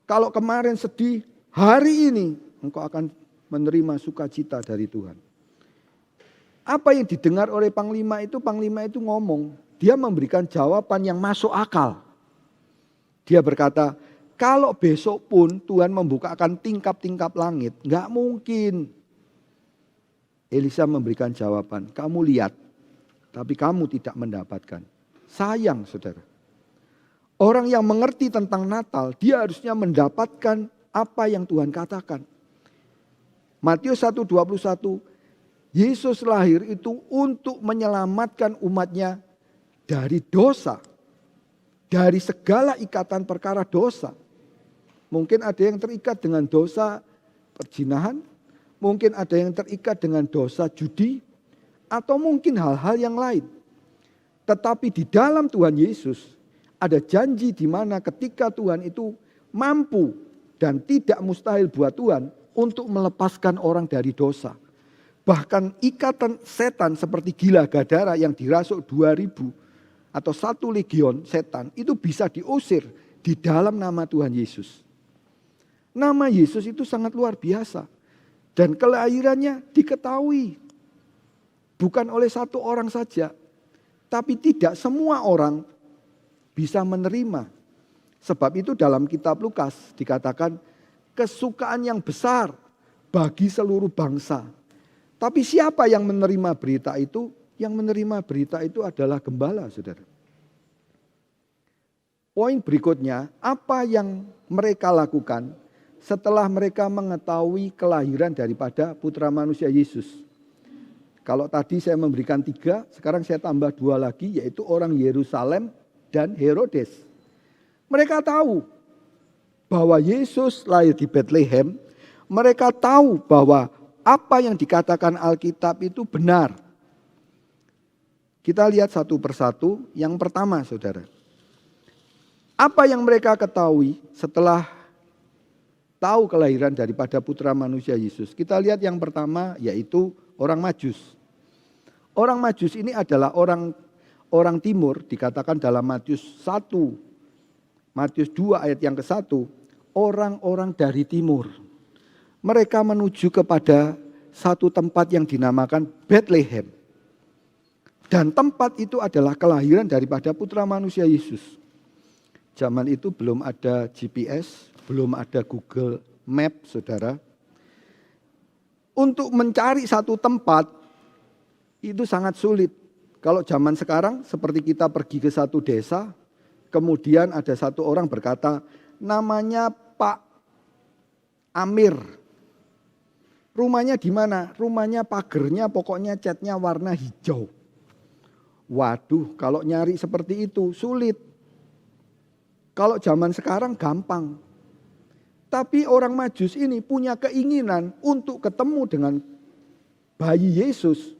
Kalau kemarin sedih, hari ini engkau akan menerima sukacita dari Tuhan. Apa yang didengar oleh panglima itu ngomong. Dia memberikan jawaban yang masuk akal. Dia berkata, kalau besok pun Tuhan membukakan tingkap-tingkap langit, enggak mungkin. Elisa memberikan jawaban, kamu lihat, tapi kamu tidak mendapatkan. Sayang saudara. Orang yang mengerti tentang Natal, dia harusnya mendapatkan apa yang Tuhan katakan. Matius 1:21, Yesus lahir itu untuk menyelamatkan umatnya dari dosa. Dari segala ikatan perkara dosa. Mungkin ada yang terikat dengan dosa perzinahan. Mungkin ada yang terikat dengan dosa judi. Atau mungkin hal-hal yang lain. Tetapi di dalam Tuhan Yesus ada janji di mana ketika Tuhan itu mampu dan tidak mustahil buat Tuhan untuk melepaskan orang dari dosa. Bahkan ikatan setan seperti gila gadara yang dirasuk 2000 atau 1 legion setan itu bisa diusir di dalam nama Tuhan Yesus. Nama Yesus itu sangat luar biasa. Dan kelahirannya diketahui. Bukan oleh satu orang saja. Tapi tidak semua orang bisa menerima. Sebab itu dalam kitab Lukas dikatakan kesukaan yang besar bagi seluruh bangsa. Tapi siapa yang menerima berita itu? Yang menerima berita itu adalah gembala, saudara. Poin berikutnya, apa yang mereka lakukan setelah mereka mengetahui kelahiran daripada putra manusia Yesus. Kalau tadi saya memberikan 3, sekarang saya tambah 2 lagi, yaitu orang Yerusalem dan Herodes. Mereka tahu bahwa Yesus lahir di Bethlehem. Mereka tahu bahwa apa yang dikatakan Alkitab itu benar. Kita lihat satu persatu. Yang pertama, saudara. Apa yang mereka ketahui setelah tahu kelahiran daripada putra manusia Yesus? Kita lihat yang pertama, yaitu orang Majus. Orang Majus ini adalah orang timur, dikatakan dalam Matius 1, Matius 2 ayat yang ke-1, orang-orang dari timur. Mereka menuju kepada satu tempat yang dinamakan Bethlehem. Dan tempat itu adalah kelahiran daripada putra manusia Yesus. Zaman itu belum ada GPS, belum ada Google Map, saudara. Untuk mencari satu tempat itu sangat sulit. Kalau zaman sekarang seperti kita pergi ke satu desa, kemudian ada satu orang berkata, namanya Pak Amir. Rumahnya di mana? Rumahnya pagernya pokoknya catnya warna hijau. Waduh, kalau nyari seperti itu sulit. Kalau zaman sekarang gampang. Tapi orang Majus ini punya keinginan untuk ketemu dengan bayi Yesus.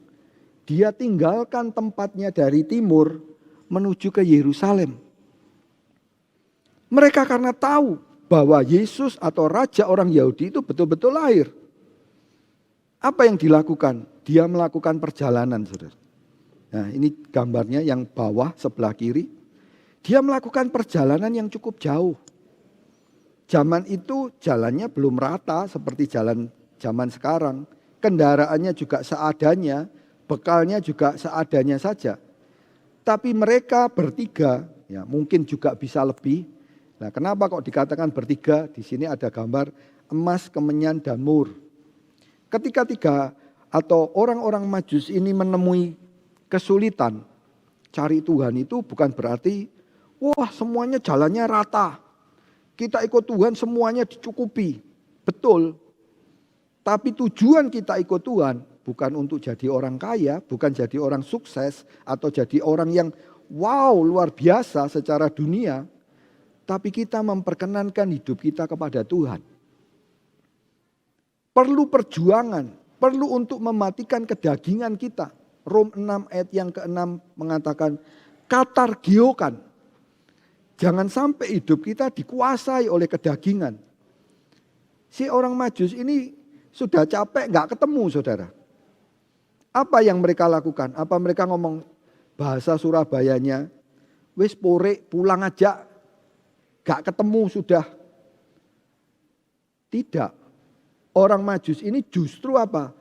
Dia tinggalkan tempatnya dari timur menuju ke Yerusalem. Mereka karena tahu bahwa Yesus atau Raja orang Yahudi itu betul-betul lahir. Apa yang dilakukan? Dia melakukan perjalanan, saudara. Nah, ini gambarnya yang bawah sebelah kiri. Dia melakukan perjalanan yang cukup jauh. Zaman itu jalannya belum rata seperti jalan zaman sekarang. Kendaraannya juga seadanya, bekalnya juga seadanya saja. Tapi mereka bertiga, ya mungkin juga bisa lebih. Nah, kenapa kok dikatakan bertiga? Di sini ada gambar emas, kemenyan, dan mur. Ketika tiga atau orang-orang Majus ini menemui kesulitan cari Tuhan itu bukan berarti wah semuanya jalannya rata. Kita ikut Tuhan semuanya dicukupi. Betul. Tapi tujuan kita ikut Tuhan bukan untuk jadi orang kaya, bukan jadi orang sukses atau jadi orang yang wow luar biasa secara dunia. Tapi kita memperkenankan hidup kita kepada Tuhan. Perlu perjuangan, perlu untuk mematikan kedagingan kita. Rom 6 ayat yang ke-6 mengatakan katargiokan. Jangan sampai hidup kita dikuasai oleh kedagingan. Si orang Majus ini sudah capek gak ketemu, saudara. Apa yang mereka lakukan? Apa mereka ngomong bahasa Surabayanya, wis pore pulang aja, gak ketemu sudah. Tidak. Orang Majus ini justru apa?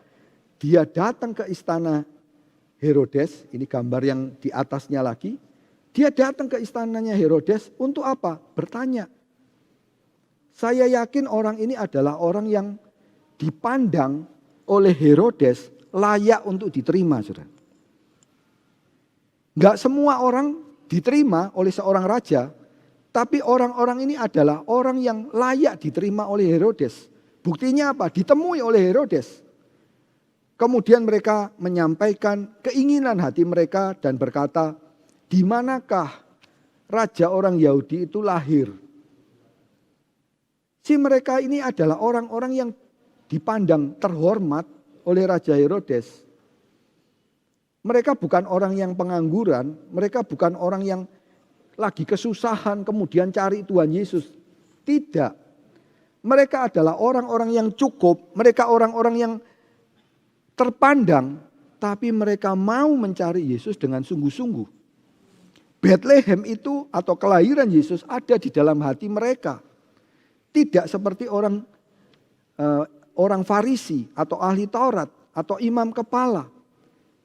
Dia datang ke istana Herodes, ini gambar yang di atasnya lagi. Dia datang ke istananya Herodes untuk apa? Bertanya. Saya yakin orang ini adalah orang yang dipandang oleh Herodes layak untuk diterima, saudara. Enggak semua orang diterima oleh seorang raja, tapi orang-orang ini adalah orang yang layak diterima oleh Herodes. Buktinya apa? Ditemui oleh Herodes. Kemudian mereka menyampaikan keinginan hati mereka dan berkata, di manakah raja orang Yahudi itu lahir? Si mereka ini adalah orang-orang yang dipandang terhormat oleh Raja Herodes. Mereka bukan orang yang pengangguran, mereka bukan orang yang lagi kesusahan kemudian cari Tuhan Yesus. Tidak. Mereka adalah orang-orang yang cukup, mereka orang-orang yang terpandang, tapi mereka mau mencari Yesus dengan sungguh-sungguh. Bethlehem itu atau kelahiran Yesus ada di dalam hati mereka. Tidak seperti orang Farisi atau ahli Taurat atau imam kepala.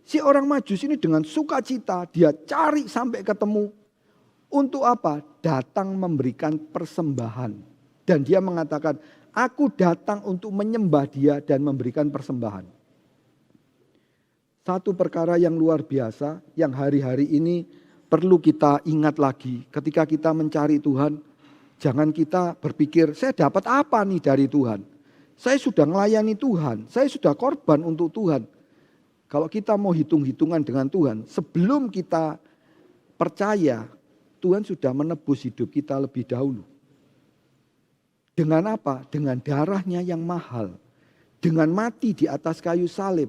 Si orang Majus ini dengan sukacita dia cari sampai ketemu. Untuk apa? Datang memberikan persembahan. Dan dia mengatakan, aku datang untuk menyembah dia dan memberikan persembahan. Satu perkara yang luar biasa yang hari-hari ini perlu kita ingat lagi. Ketika kita mencari Tuhan, jangan kita berpikir saya dapat apa nih dari Tuhan. Saya sudah melayani Tuhan, saya sudah korban untuk Tuhan. Kalau kita mau hitung-hitungan dengan Tuhan, sebelum kita percaya, Tuhan sudah menebus hidup kita lebih dahulu. Dengan apa? Dengan darahnya yang mahal. Dengan mati di atas kayu salib.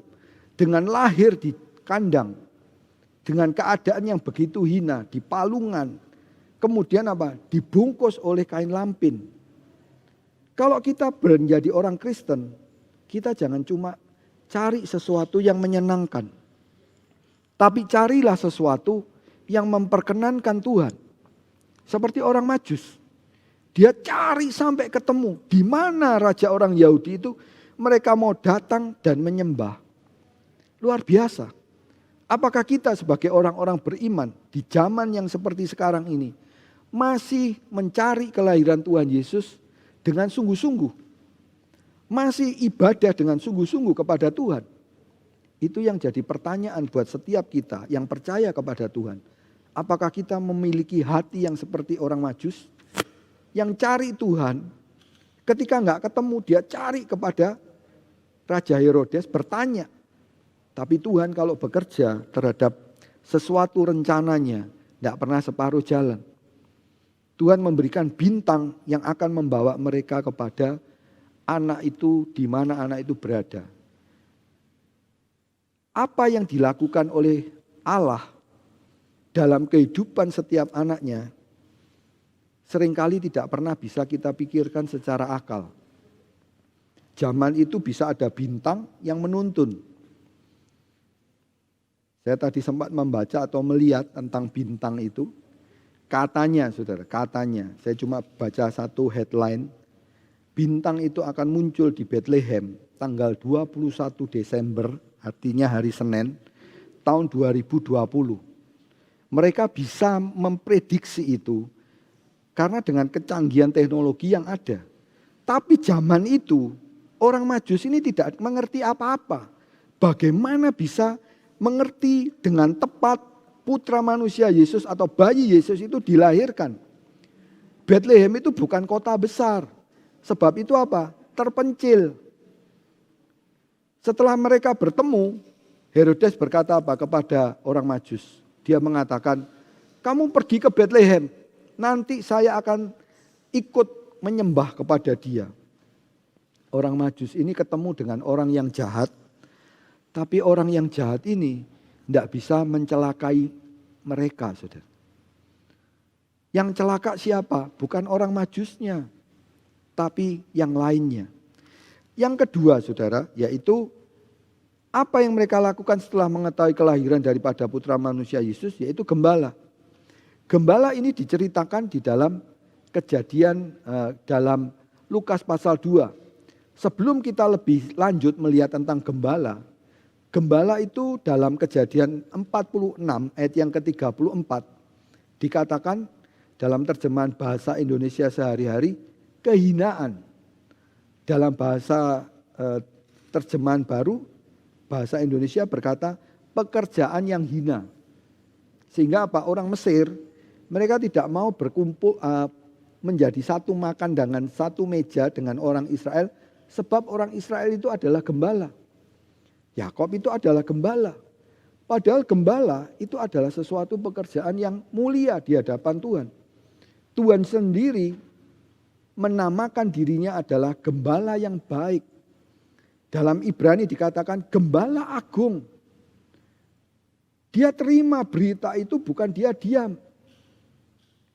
Dengan lahir di kandang. dengan keadaan yang begitu hina, dipalungan, kemudian apa? Dibungkus oleh kain lampin. Kalau kita menjadi orang Kristen, kita jangan cuma cari sesuatu yang menyenangkan, tapi carilah sesuatu yang memperkenankan Tuhan. Seperti orang Majus, dia cari sampai ketemu di mana raja orang Yahudi itu mereka mau datang dan menyembah. Luar biasa. Apakah kita sebagai orang-orang beriman di zaman yang seperti sekarang ini masih mencari kelahiran Tuhan Yesus dengan sungguh-sungguh? Masih ibadah dengan sungguh-sungguh kepada Tuhan? Itu yang jadi pertanyaan buat setiap kita yang percaya kepada Tuhan. Apakah kita memiliki hati yang seperti orang Majus? Yang cari Tuhan, ketika enggak ketemu dia cari kepada Raja Herodes bertanya. Tapi Tuhan kalau bekerja terhadap sesuatu rencananya, tidak pernah separuh jalan. Tuhan memberikan bintang yang akan membawa mereka kepada anak itu, di mana anak itu berada. Apa yang dilakukan oleh Allah dalam kehidupan setiap anaknya, seringkali tidak pernah bisa kita pikirkan secara akal. Zaman itu bisa ada bintang yang menuntun. Saya tadi sempat membaca atau melihat tentang bintang itu. Katanya saudara, katanya. Saya cuma baca satu headline. Bintang itu akan muncul di Bethlehem tanggal 21 Desember, artinya hari Senin, tahun 2020. Mereka bisa memprediksi itu karena dengan kecanggihan teknologi yang ada. Tapi zaman itu orang Majus ini tidak mengerti apa-apa. Bagaimana bisa mengerti dengan tepat putra manusia Yesus atau bayi Yesus itu dilahirkan. Bethlehem itu bukan kota besar. Sebab itu apa? Terpencil. Setelah mereka bertemu, Herodes berkata apa kepada orang Majus? Dia mengatakan, kamu pergi ke Bethlehem, nanti saya akan ikut menyembah kepada dia. Orang Majus ini ketemu dengan orang yang jahat. Tapi orang yang jahat ini tidak bisa mencelakai mereka, saudara. Yang celaka siapa? Bukan orang Majusnya, tapi yang lainnya. Yang kedua, saudara, yaitu apa yang mereka lakukan setelah mengetahui kelahiran daripada putra manusia Yesus, yaitu gembala. Gembala ini diceritakan di dalam Kejadian dalam Lukas pasal 2. Sebelum kita lebih lanjut melihat tentang gembala, gembala itu dalam Kejadian 46 ayat yang ke-34 dikatakan dalam terjemahan bahasa Indonesia sehari-hari kehinaan. Dalam bahasa terjemahan baru bahasa Indonesia berkata pekerjaan yang hina. Sehingga apa? Orang Mesir mereka tidak mau berkumpul menjadi satu makan dengan satu meja dengan orang Israel sebab orang Israel itu adalah gembala. Yakob itu adalah gembala. Padahal gembala itu adalah sesuatu pekerjaan yang mulia di hadapan Tuhan. Tuhan sendiri menamakan dirinya adalah gembala yang baik. Dalam Ibrani dikatakan gembala agung. Dia terima berita itu bukan dia diam.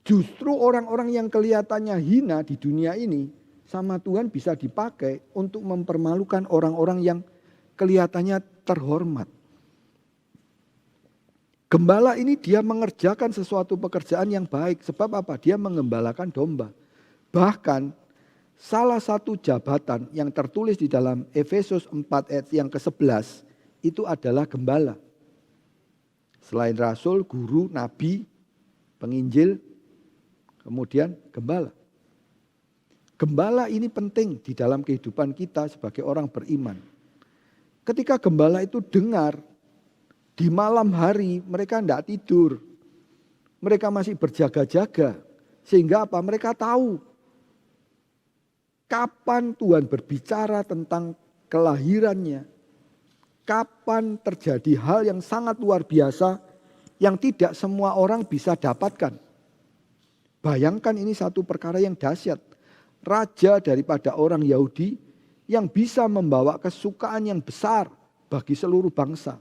Justru orang-orang yang kelihatannya hina di dunia ini sama Tuhan bisa dipakai untuk mempermalukan orang-orang yang kelihatannya terhormat. Gembala ini dia mengerjakan sesuatu pekerjaan yang baik. Sebab apa? Dia mengembalakan domba. Bahkan salah satu jabatan yang tertulis di dalam Efesus 4 ayat yang ke-11 itu adalah gembala. Selain rasul, guru, nabi, penginjil, kemudian gembala. Gembala ini penting di dalam kehidupan kita sebagai orang beriman. Ketika gembala itu dengar, di malam hari mereka tidak tidur. Mereka masih berjaga-jaga. Sehingga apa? Mereka tahu kapan Tuhan berbicara tentang kelahirannya. Kapan terjadi hal yang sangat luar biasa yang tidak semua orang bisa dapatkan. Bayangkan ini satu perkara yang dahsyat. Raja daripada orang Yahudi yang bisa membawa kesukaan yang besar bagi seluruh bangsa.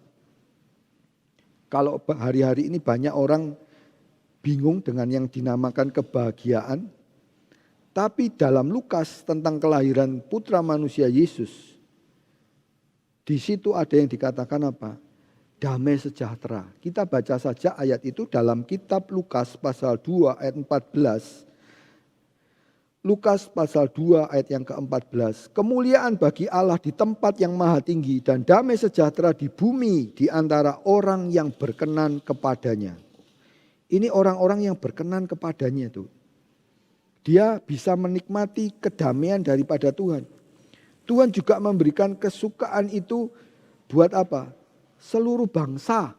Kalau hari-hari ini banyak orang bingung dengan yang dinamakan kebahagiaan. Tapi dalam Lukas tentang kelahiran putra manusia Yesus, di situ ada yang dikatakan apa? Damai sejahtera. Kita baca saja ayat itu dalam kitab Lukas pasal 2 ayat 14. Lukas pasal 2 ayat yang ke-14. Kemuliaan bagi Allah di tempat yang maha tinggi dan damai sejahtera di bumi di antara orang yang berkenan kepadanya. Ini orang-orang yang berkenan kepadanya tuh. Dia bisa menikmati kedamaian daripada Tuhan. Tuhan juga memberikan kesukaan itu buat apa? Seluruh bangsa.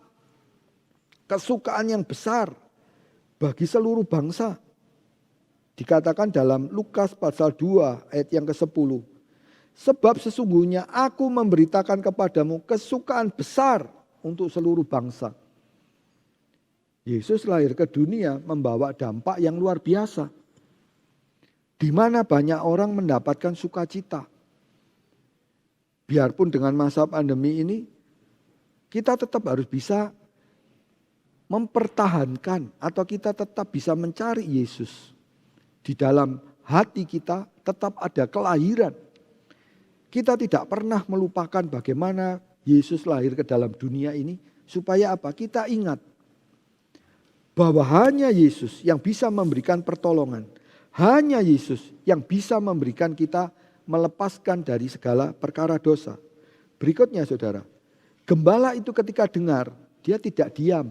Kesukaan yang besar bagi seluruh bangsa. Dikatakan dalam Lukas pasal 2 ayat yang ke-10. Sebab sesungguhnya aku memberitakan kepadamu kesukaan besar untuk seluruh bangsa. Yesus lahir ke dunia membawa dampak yang luar biasa. Di mana banyak orang mendapatkan sukacita. Biarpun dengan masa pandemi ini, kita tetap harus bisa mempertahankan atau kita tetap bisa mencari Yesus. Di dalam hati kita tetap ada kelahiran. Kita tidak pernah melupakan bagaimana Yesus lahir ke dalam dunia ini. Supaya apa? Kita ingat bahwa hanya Yesus yang bisa memberikan pertolongan. Hanya Yesus yang bisa memberikan kita melepaskan dari segala perkara dosa. Berikutnya saudara, gembala itu ketika dengar, dia tidak diam.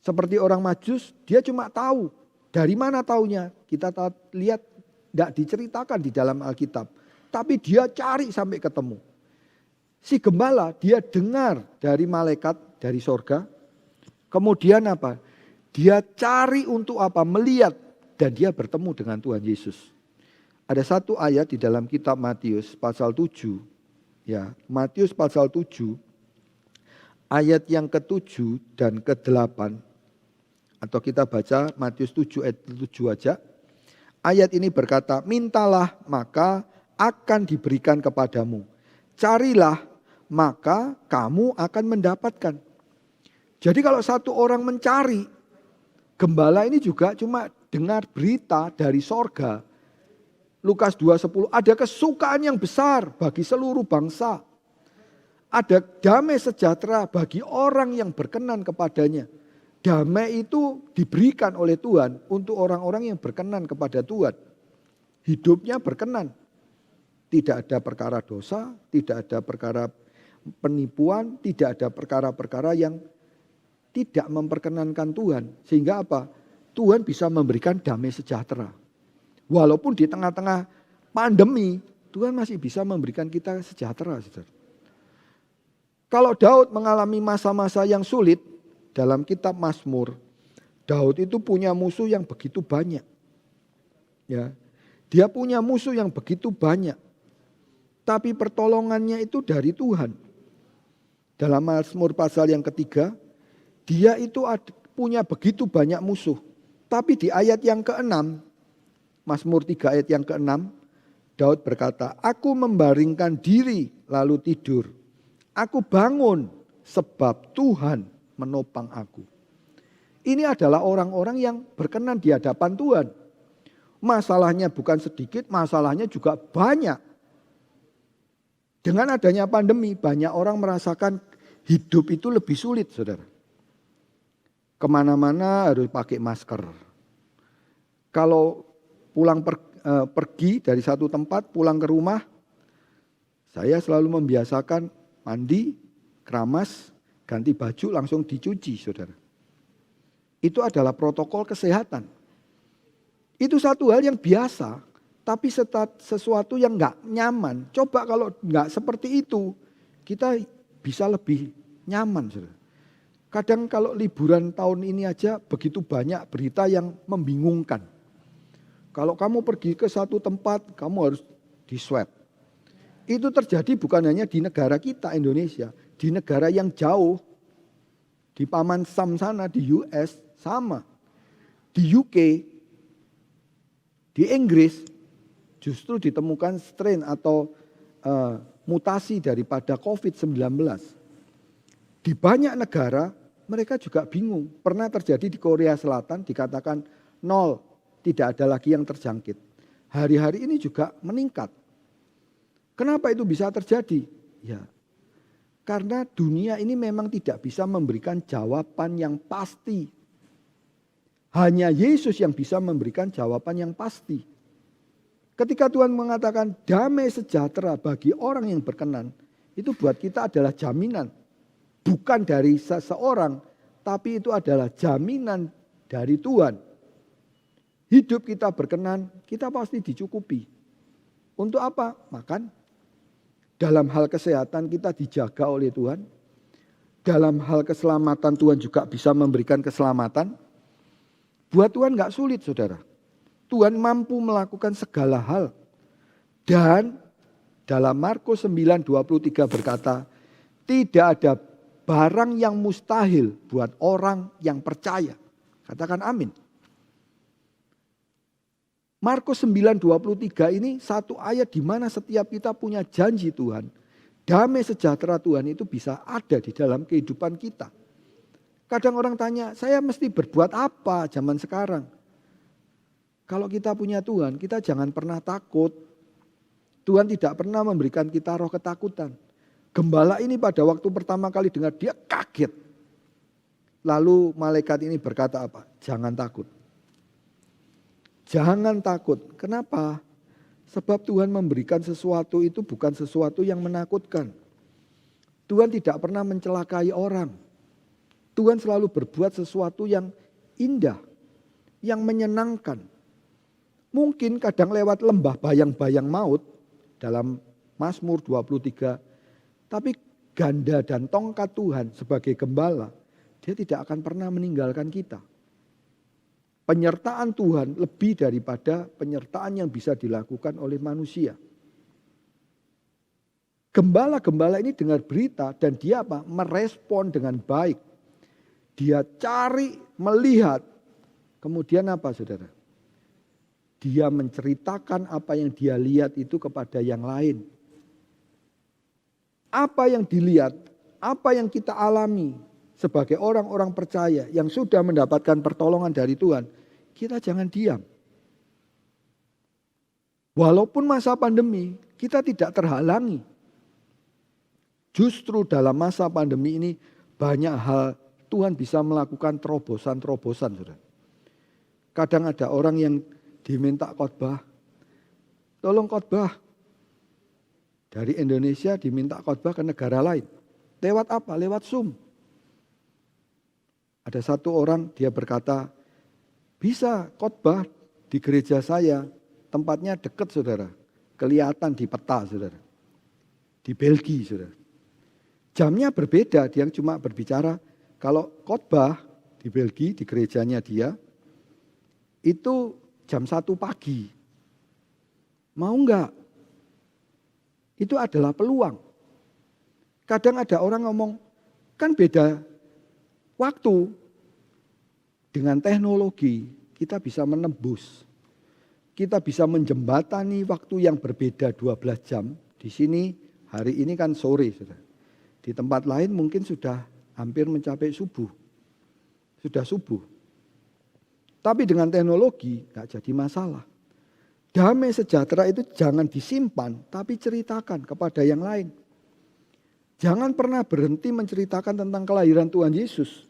Seperti orang Majus, dia cuma tahu. Dari mana taunya? Kita lihat tidak diceritakan di dalam Alkitab. Tapi dia cari sampai ketemu. Si gembala dia dengar dari malaikat dari sorga. Kemudian apa? Dia cari untuk apa? Melihat. Dan dia bertemu dengan Tuhan Yesus. Ada satu ayat di dalam kitab Matius pasal 7. Ya, Matius pasal 7. Ayat yang ke-7 dan ke-8. Atau kita baca Matius 7 ayat 7 aja. Ayat ini berkata, mintalah maka akan diberikan kepadamu. Carilah maka kamu akan mendapatkan. Jadi kalau satu orang mencari, gembala ini juga cuma dengar berita dari sorga. Lukas 2:10, ada kesukaan yang besar bagi seluruh bangsa. Ada damai sejahtera bagi orang yang berkenan kepadanya. Damai itu diberikan oleh Tuhan untuk orang-orang yang berkenan kepada Tuhan. Hidupnya berkenan. Tidak ada perkara dosa, tidak ada perkara penipuan, tidak ada perkara-perkara yang tidak memperkenankan Tuhan. Sehingga apa? Tuhan bisa memberikan damai sejahtera. Walaupun di tengah-tengah pandemi, Tuhan masih bisa memberikan kita sejahtera. Kalau Daud mengalami masa-masa yang sulit, dalam kitab Mazmur, Daud itu punya musuh yang begitu banyak. Ya, dia punya musuh yang begitu banyak. Tapi pertolongannya itu dari Tuhan. Dalam Mazmur pasal yang ketiga, dia itu punya begitu banyak musuh. Tapi di ayat yang ke-6, Mazmur 3 ayat yang ke-6, Daud berkata, aku membaringkan diri lalu tidur. Aku bangun sebab Tuhan menopang aku. Ini adalah orang-orang yang berkenan di hadapan Tuhan. Masalahnya bukan sedikit, masalahnya juga banyak. Dengan adanya pandemi, banyak orang merasakan hidup itu lebih sulit, saudara. Kemana-mana harus pakai masker. Kalau pulang pergi dari satu tempat, pulang ke rumah, saya selalu membiasakan mandi, keramas, ganti baju langsung dicuci, saudara. Itu adalah protokol kesehatan. Itu satu hal yang biasa, tapi sesuatu yang enggak nyaman. Coba kalau enggak seperti itu, kita bisa lebih nyaman, saudara. Kadang kalau liburan tahun ini aja begitu banyak berita yang membingungkan. Kalau kamu pergi ke satu tempat, kamu harus di-swab. Itu terjadi bukan hanya di negara kita, Indonesia. Di negara yang jauh, di Paman Sam sana, di US, sama. Di UK, di Inggris, justru ditemukan strain atau mutasi daripada COVID-19. Di banyak negara mereka juga bingung. Pernah terjadi di Korea Selatan dikatakan 0, tidak ada lagi yang terjangkit. Hari-hari ini juga meningkat. Kenapa itu bisa terjadi? Ya, karena dunia ini memang tidak bisa memberikan jawaban yang pasti. Hanya Yesus yang bisa memberikan jawaban yang pasti. Ketika Tuhan mengatakan damai sejahtera bagi orang yang berkenan, itu buat kita adalah jaminan. Bukan dari seseorang, tapi itu adalah jaminan dari Tuhan. Hidup kita berkenan, kita pasti dicukupi. Untuk apa? Makan. Dalam hal kesehatan kita dijaga oleh Tuhan. Dalam hal keselamatan Tuhan juga bisa memberikan keselamatan. Buat Tuhan gak sulit saudara. Tuhan mampu melakukan segala hal. Dan dalam Markus 9:23 berkata, tidak ada barang yang mustahil buat orang yang percaya. Katakan amin. Markus 9:23 ini satu ayat di mana setiap kita punya janji Tuhan. Damai sejahtera Tuhan itu bisa ada di dalam kehidupan kita. Kadang orang tanya, saya mesti berbuat apa zaman sekarang? Kalau kita punya Tuhan, kita jangan pernah takut. Tuhan tidak pernah memberikan kita roh ketakutan. Gembala ini pada waktu pertama kali dengar dia kaget. Lalu malaikat ini berkata apa? Jangan takut. Jangan takut. Kenapa? Sebab Tuhan memberikan sesuatu itu bukan sesuatu yang menakutkan. Tuhan tidak pernah mencelakai orang. Tuhan selalu berbuat sesuatu yang indah, yang menyenangkan. Mungkin kadang lewat lembah bayang-bayang maut dalam Mazmur 23. Tapi ganda dan tongkat Tuhan sebagai gembala, dia tidak akan pernah meninggalkan kita. Penyertaan Tuhan lebih daripada penyertaan yang bisa dilakukan oleh manusia. Gembala-gembala ini dengar berita dan dia apa? Merespon dengan baik. Dia cari, melihat. Kemudian apa saudara? Dia menceritakan apa yang dia lihat itu kepada yang lain. Apa yang dilihat, apa yang kita alami sebagai orang-orang percaya yang sudah mendapatkan pertolongan dari Tuhan, kita jangan diam. Walaupun masa pandemi, kita tidak terhalangi. Justru dalam masa pandemi ini banyak hal Tuhan bisa melakukan terobosan-terobosan. Saudara. Kadang ada orang yang diminta khotbah, tolong khotbah. Dari Indonesia diminta khotbah ke negara lain. Lewat apa? Lewat Zoom. Ada satu orang dia berkata, bisa khotbah di gereja saya, tempatnya dekat saudara. Kelihatan di peta saudara. Di Belgia saudara. Jamnya berbeda, dia cuma berbicara. Kalau khotbah di Belgia, di gerejanya dia, itu jam 1 pagi. Mau enggak? Itu adalah peluang. Kadang ada orang ngomong, kan beda waktu. Dengan teknologi kita bisa menembus. Kita bisa menjembatani waktu yang berbeda 12 jam. Di sini hari ini kan sore. Saudara. Di tempat lain mungkin sudah hampir mencapai subuh. Sudah subuh. Tapi dengan teknologi gak jadi masalah. Damai sejahtera itu jangan disimpan, tapi ceritakan kepada yang lain. Jangan pernah berhenti menceritakan tentang kelahiran Tuhan Yesus.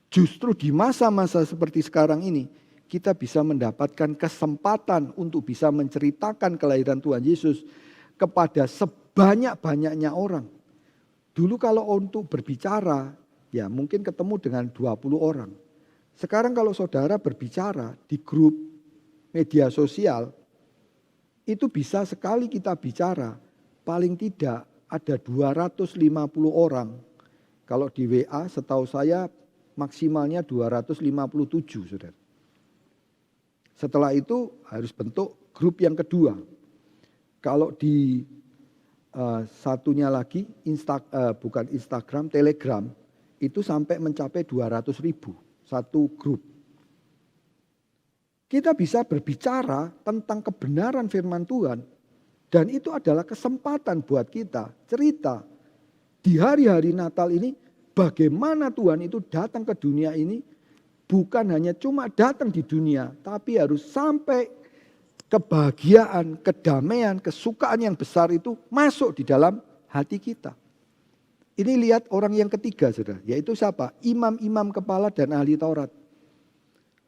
Justru di masa-masa seperti sekarang ini, kita bisa mendapatkan kesempatan untuk bisa menceritakan kelahiran Tuhan Yesus kepada sebanyak-banyaknya orang. Dulu kalau untuk berbicara, ya mungkin ketemu dengan 20 orang. Sekarang kalau saudara berbicara di grup media sosial, itu bisa sekali kita bicara, paling tidak ada 250 orang. Kalau di WA setahu saya maksimalnya 257 saudara. Setelah itu harus bentuk grup yang kedua. Kalau di satunya lagi, bukan Instagram, Telegram, itu sampai mencapai 200.000 satu grup. Kita bisa berbicara tentang kebenaran firman Tuhan. Dan itu adalah kesempatan buat kita cerita. Di hari-hari Natal ini bagaimana Tuhan itu datang ke dunia ini, bukan hanya cuma datang di dunia, tapi harus sampai kebahagiaan, kedamaian, kesukaan yang besar itu masuk di dalam hati kita. Ini lihat orang yang ketiga, saudara, yaitu siapa? Imam-imam kepala dan ahli Taurat.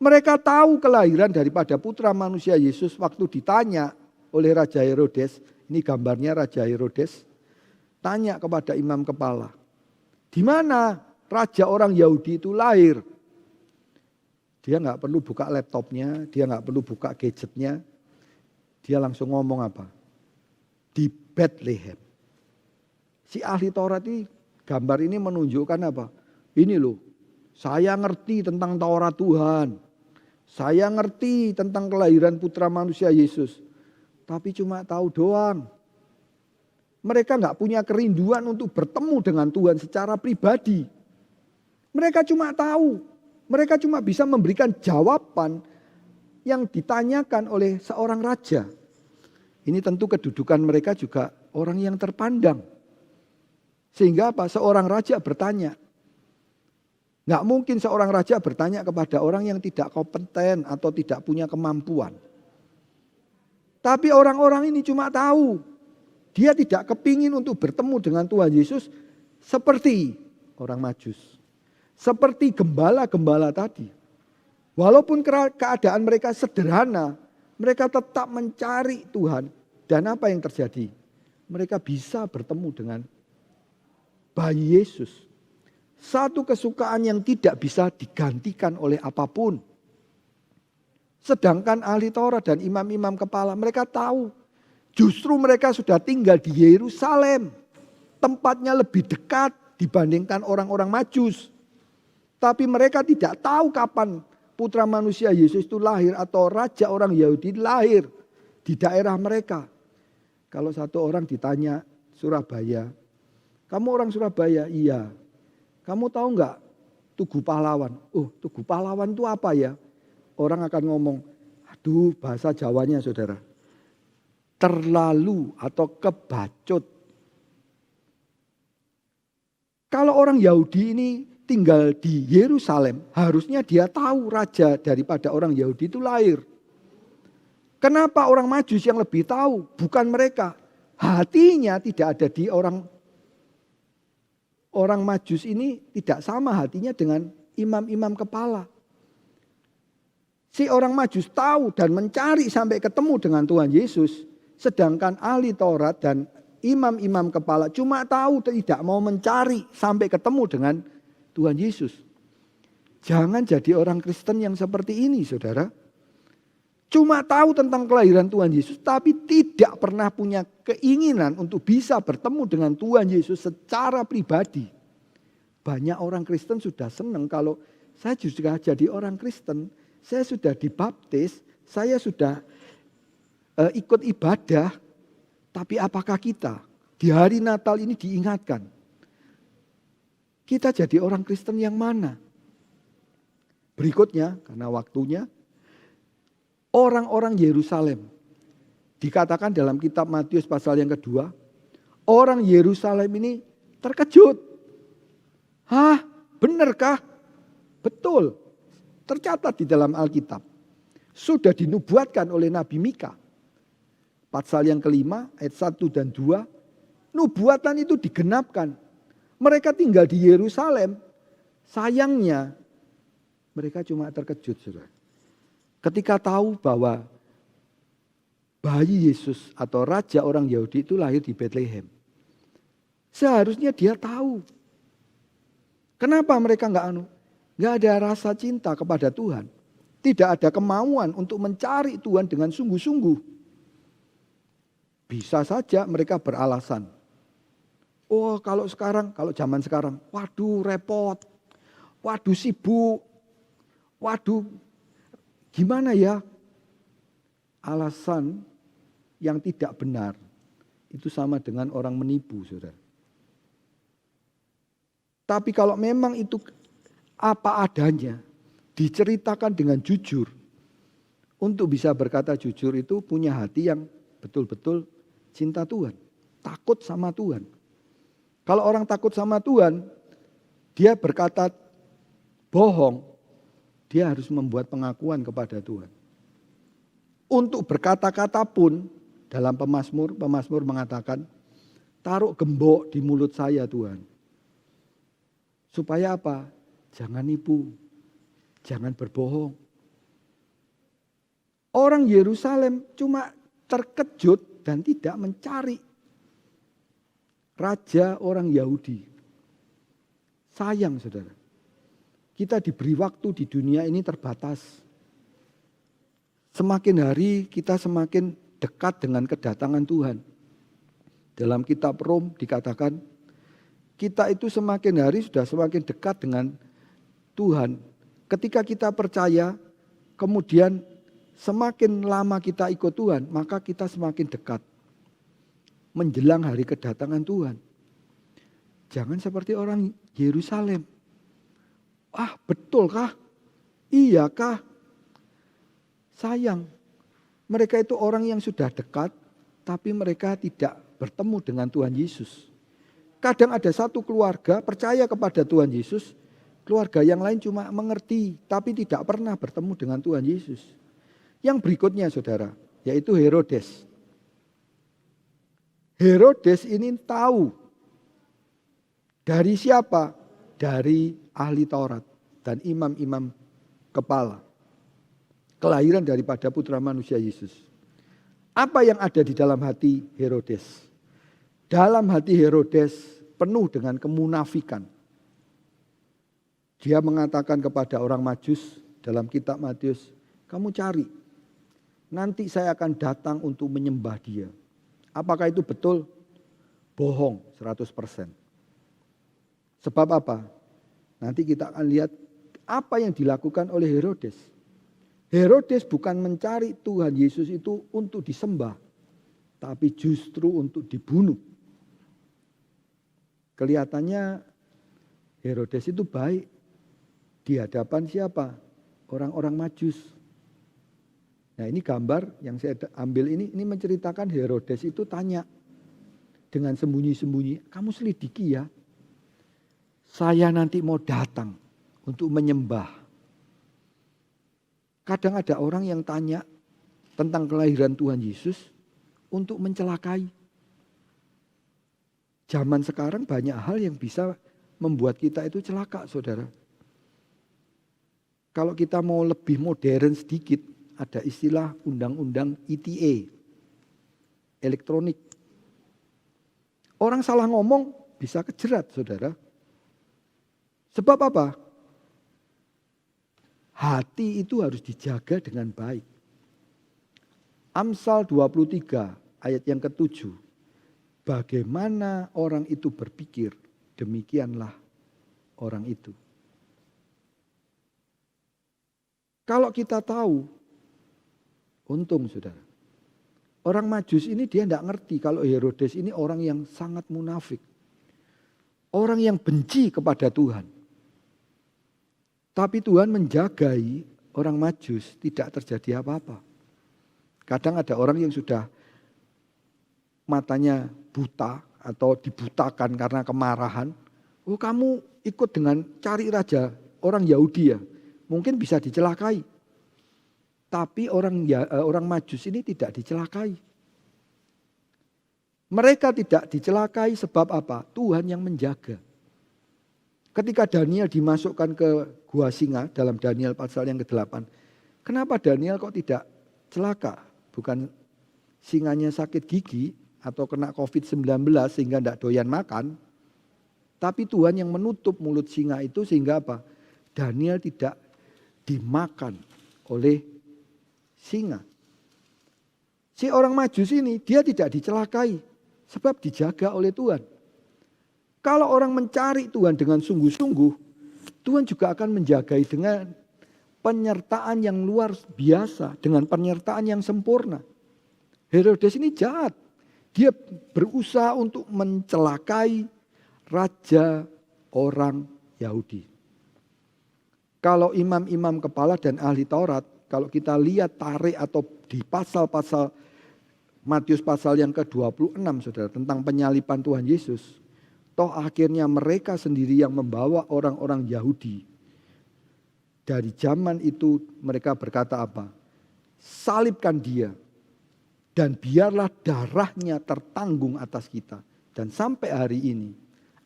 Mereka tahu kelahiran daripada putra manusia Yesus waktu ditanya oleh Raja Herodes. Ini gambarnya Raja Herodes. Tanya kepada imam kepala, di mana raja orang Yahudi itu lahir? Dia nggak perlu buka laptopnya, dia nggak perlu buka gadgetnya. Dia langsung ngomong apa? Di Bethlehem. Si ahli Taurat ini, gambar ini menunjukkan apa? Ini loh, saya ngerti tentang Taurat Tuhan. Saya ngerti tentang kelahiran putra manusia Yesus. Tapi cuma tahu doang. Mereka nggak punya kerinduan untuk bertemu dengan Tuhan secara pribadi. Mereka cuma tahu. Mereka cuma bisa memberikan jawaban yang ditanyakan oleh seorang raja. Ini tentu kedudukan mereka juga orang yang terpandang. Sehingga apa? Seorang raja bertanya. Nggak mungkin seorang raja bertanya kepada orang yang tidak kompeten atau tidak punya kemampuan. Tapi orang-orang ini cuma tahu. Dia tidak kepingin untuk bertemu dengan Tuhan Yesus seperti orang Majus. Seperti gembala-gembala tadi. Walaupun keadaan mereka sederhana, mereka tetap mencari Tuhan. Dan apa yang terjadi? Mereka bisa bertemu dengan bayi Yesus. Satu kesukaan yang tidak bisa digantikan oleh apapun. Sedangkan ahli Taurat dan imam-imam kepala mereka tahu. Justru mereka sudah tinggal di Yerusalem. Tempatnya lebih dekat dibandingkan orang-orang Majus. Tapi mereka tidak tahu kapan putra manusia Yesus itu lahir atau raja orang Yahudi lahir di daerah mereka. Kalau satu orang ditanya Surabaya, kamu orang Surabaya? Iya. Kamu tahu nggak Tugu Pahlawan? Oh, Tugu Pahlawan itu apa ya? Orang akan ngomong, aduh bahasa Jawanya saudara. Terlalu atau kebacut. Kalau orang Yahudi ini tinggal di Yerusalem, harusnya dia tahu raja daripada orang Yahudi itu lahir. Kenapa orang Majus yang lebih tahu? Bukan mereka. Hatinya tidak ada di orang Majus ini, tidak sama hatinya dengan imam-imam kepala. Si orang Majus tahu dan mencari sampai ketemu dengan Tuhan Yesus. Sedangkan ahli Taurat dan imam-imam kepala cuma tahu, tidak mau mencari sampai ketemu dengan Tuhan Yesus. Jangan jadi orang Kristen yang seperti ini, saudara. Cuma tahu tentang kelahiran Tuhan Yesus, tapi tidak pernah punya keinginan untuk bisa bertemu dengan Tuhan Yesus secara pribadi. Banyak orang Kristen sudah senang kalau saya juga jadi orang Kristen, saya sudah dibaptis, saya sudah ikut ibadah, tapi apakah kita di hari Natal ini diingatkan? Kita jadi orang Kristen yang mana? Berikutnya, karena waktunya, orang-orang Yerusalem. Dikatakan dalam kitab Matius pasal yang kedua, orang Yerusalem ini terkejut. Hah, benarkah? Betul, tercatat di dalam Alkitab. Sudah dinubuatkan oleh Nabi Mika. Pasal yang kelima, ayat 1 dan 2, nubuatan itu digenapkan. Mereka tinggal di Yerusalem, sayangnya mereka cuma terkejut, saudara. Ketika tahu bahwa bayi Yesus atau raja orang Yahudi itu lahir di Bethlehem. Seharusnya dia tahu. Kenapa mereka nggak ada rasa cinta kepada Tuhan? Tidak ada kemauan untuk mencari Tuhan dengan sungguh-sungguh. Bisa saja mereka beralasan. Oh kalau zaman sekarang, waduh repot, waduh sibuk, waduh gimana ya? Alasan yang tidak benar itu sama dengan orang menipu, saudara. Tapi kalau memang itu apa adanya, diceritakan dengan jujur, untuk bisa berkata jujur itu punya hati yang betul-betul cinta Tuhan, takut sama Tuhan. Kalau orang takut sama Tuhan, dia berkata bohong, dia harus membuat pengakuan kepada Tuhan. Untuk berkata-kata pun dalam pemazmur mengatakan, taruh gembok di mulut saya Tuhan. Supaya apa? Jangan nipu, jangan berbohong. Orang Yerusalem cuma terkejut dan tidak mencari raja orang Yahudi. Sayang saudara, kita diberi waktu di dunia ini terbatas. Semakin hari kita semakin dekat dengan kedatangan Tuhan. Dalam kitab Rom dikatakan, kita itu semakin hari sudah semakin dekat dengan Tuhan. Ketika kita percaya, kemudian semakin lama kita ikut Tuhan, maka kita semakin dekat. Menjelang hari kedatangan Tuhan. Jangan seperti orang Yerusalem. Ah, betulkah? Iyakah? Sayang, mereka itu orang yang sudah dekat, tapi mereka tidak bertemu dengan Tuhan Yesus. Kadang ada satu keluarga percaya kepada Tuhan Yesus, keluarga yang lain cuma mengerti, tapi tidak pernah bertemu dengan Tuhan Yesus. Yang berikutnya saudara, yaitu Herodes. Herodes ini tahu dari siapa? Dari ahli Taurat dan imam-imam kepala. Kelahiran daripada putra manusia Yesus. Apa yang ada di dalam hati Herodes? Dalam hati Herodes penuh dengan kemunafikan. Dia mengatakan kepada orang Majus dalam kitab Matius, kamu cari, nanti saya akan datang untuk menyembah dia. Apakah itu betul? Bohong 100%. Sebab apa? Nanti kita akan lihat apa yang dilakukan oleh Herodes. Herodes bukan mencari Tuhan Yesus itu untuk disembah, tapi justru untuk dibunuh. Kelihatannya Herodes itu baik di hadapan siapa? Orang-orang Majus. Nah, ini gambar yang saya ambil ini menceritakan Herodes itu tanya dengan sembunyi-sembunyi, kamu selidiki ya, saya nanti mau datang untuk menyembah. Kadang ada orang yang tanya tentang kelahiran Tuhan Yesus untuk mencelakai. Zaman sekarang banyak hal yang bisa membuat kita itu celaka, saudara. Kalau kita mau lebih modern sedikit, ada istilah undang-undang ITE, elektronik. Orang salah ngomong bisa kejerat, saudara. Sebab apa? Hati itu harus dijaga dengan baik. Amsal 23 ayat yang ke-7. Bagaimana orang itu berpikir, demikianlah orang itu. Kalau kita tahu, untung saudara. Orang Majus ini dia tidak ngerti kalau Herodes ini orang yang sangat munafik. Orang yang benci kepada Tuhan. Tapi Tuhan menjagai orang Majus tidak terjadi apa-apa. Kadang ada orang yang sudah matanya buta atau dibutakan karena kemarahan. Oh, kamu ikut dengan cari raja orang Yahudi ya, mungkin bisa dicelakai. Tapi orang Majus ini tidak dicelakai. Mereka tidak dicelakai sebab apa? Tuhan yang menjaga. Ketika Daniel dimasukkan ke gua singa dalam Daniel pasal yang ke-8. Kenapa Daniel kok tidak celaka? Bukan singanya sakit gigi atau kena COVID-19 sehingga tidak doyan makan. Tapi Tuhan yang menutup mulut singa itu sehingga apa? Daniel tidak dimakan oleh singa. Si orang Majus ini dia tidak dicelakai sebab dijaga oleh Tuhan. Kalau orang mencari Tuhan dengan sungguh-sungguh, Tuhan juga akan menjagai dengan penyertaan yang luar biasa, dengan penyertaan yang sempurna. Herodes ini jahat. Dia berusaha untuk mencelakai raja orang Yahudi. Kalau imam-imam kepala dan ahli Taurat, kalau kita lihat tarik atau di pasal-pasal Matius pasal yang ke-26 saudara, tentang penyaliban Tuhan Yesus. Toh akhirnya mereka sendiri yang membawa orang-orang Yahudi. Dari zaman itu mereka berkata apa? Salibkan dia dan biarlah darahnya tertanggung atas kita. Dan sampai hari ini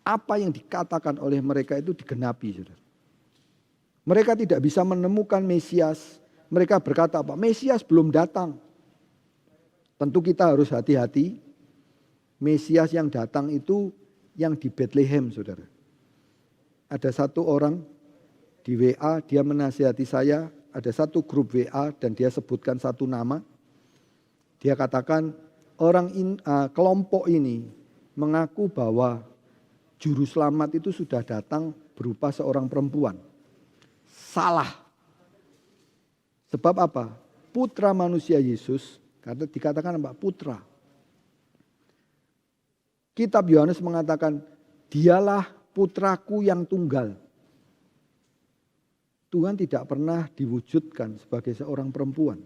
apa yang dikatakan oleh mereka itu digenapi, saudara. Mereka tidak bisa menemukan Mesias. Mereka berkata apa? Mesias belum datang. Tentu kita harus hati-hati. Mesias yang datang itu yang di Bethlehem, saudara. Ada satu orang di WA, dia menasihati saya, ada satu grup WA dan dia sebutkan satu nama. Dia katakan kelompok ini mengaku bahwa juru selamat itu sudah datang berupa seorang perempuan. Salah. Sebab apa? Putra manusia Yesus, karena dikatakan apa? Putra. Kitab Yohanes mengatakan, dialah putraku yang tunggal. Tuhan tidak pernah diwujudkan sebagai seorang perempuan.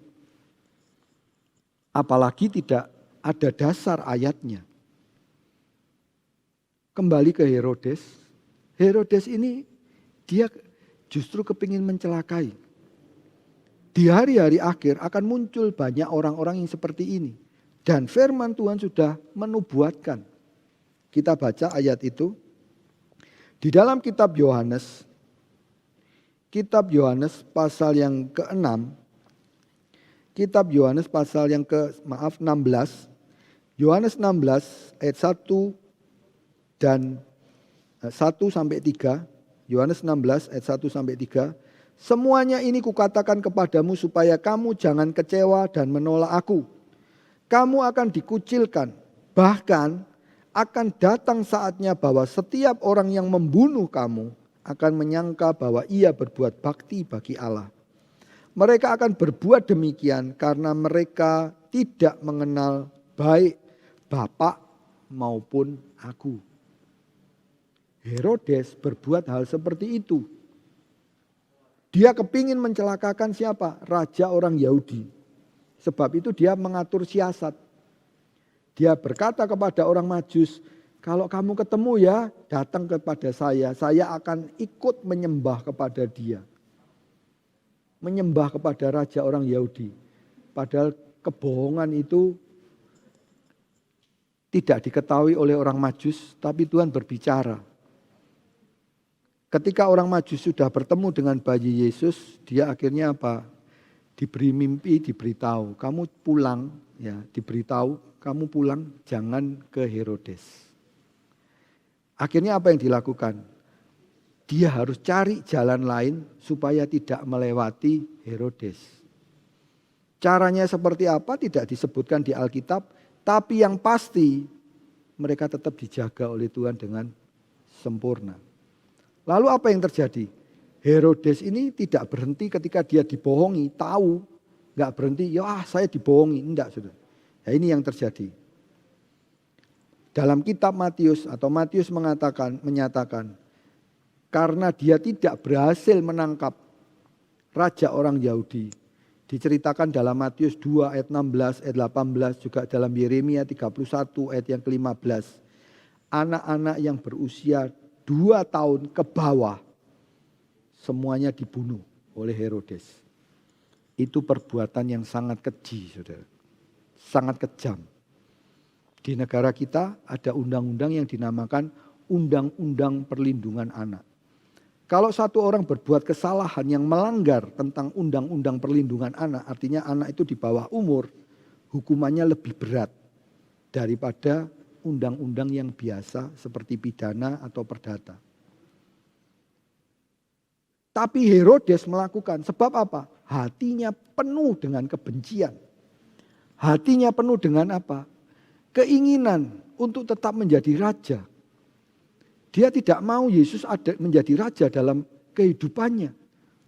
Apalagi tidak ada dasar ayatnya. Kembali ke Herodes. Herodes ini dia justru kepingin mencelakai. Di hari-hari akhir akan muncul banyak orang-orang yang seperti ini. Dan firman Tuhan sudah menubuatkan. Kita baca ayat itu. Di dalam kitab Yohanes pasal yang ke-6. Kitab Yohanes pasal yang 16. Yohanes 16 ayat 1 dan 1 sampai 3. Yohanes 16 ayat 1 sampai 3. Semuanya ini kukatakan kepadamu supaya kamu jangan kecewa dan menolak aku. Kamu akan dikucilkan. Bahkan akan datang saatnya bahwa setiap orang yang membunuh kamu akan menyangka bahwa ia berbuat bakti bagi Allah. Mereka akan berbuat demikian karena mereka tidak mengenal baik Bapa maupun aku. Herodes berbuat hal seperti itu. Dia kepingin mencelakakan siapa? Raja orang Yahudi. Sebab itu dia mengatur siasat. Dia berkata kepada orang Majus, kalau kamu ketemu ya datang kepada saya akan ikut menyembah kepada dia. Menyembah kepada raja orang Yahudi. Padahal kebohongan itu tidak diketahui oleh orang Majus, tapi Tuhan berbicara. Ketika orang Majus sudah bertemu dengan bayi Yesus, dia akhirnya apa? Diberi mimpi, diberitahu, kamu pulang, ya, diberitahu, kamu pulang, jangan ke Herodes. Akhirnya apa yang dilakukan? Dia harus cari jalan lain supaya tidak melewati Herodes. Caranya seperti apa tidak disebutkan di Alkitab, tapi yang pasti mereka tetap dijaga oleh Tuhan dengan sempurna. Lalu apa yang terjadi? Herodes ini tidak berhenti ketika dia dibohongi, tahu, nggak berhenti, ya saya dibohongi, enggak sudah. Ya, ini yang terjadi. Dalam kitab Matius atau Matius menyatakan karena dia tidak berhasil menangkap raja orang Yahudi. Diceritakan dalam Matius 2 ayat 16, ayat 18, juga dalam Yeremia 31 ayat yang ke-15. Anak-anak yang berusia 2 tahun ke bawah semuanya dibunuh oleh Herodes. Itu perbuatan yang sangat keji, saudara. Sangat kejam. Di negara kita ada undang-undang yang dinamakan Undang-Undang Perlindungan Anak. Kalau satu orang berbuat kesalahan yang melanggar tentang Undang-Undang Perlindungan Anak, artinya anak itu di bawah umur, hukumannya lebih berat daripada undang-undang yang biasa seperti pidana atau perdata. Tapi Herodes melakukan, sebab apa? Hatinya penuh dengan kebencian. Hatinya penuh dengan apa? Keinginan untuk tetap menjadi raja. Dia tidak mau Yesus menjadi raja dalam kehidupannya.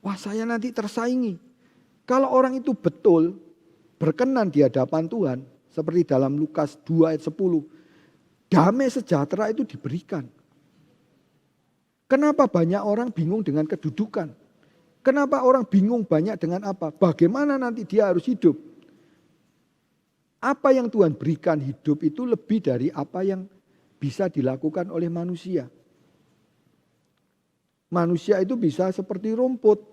Wah, saya nanti tersaingi. Kalau orang itu betul berkenan di hadapan Tuhan, seperti dalam Lukas 2 ayat 10, damai sejahtera itu diberikan. Kenapa banyak orang bingung dengan kedudukan? Kenapa orang bingung banyak dengan apa? Bagaimana nanti dia harus hidup? Apa yang Tuhan berikan hidup itu lebih dari apa yang bisa dilakukan oleh manusia. Manusia itu bisa seperti rumput.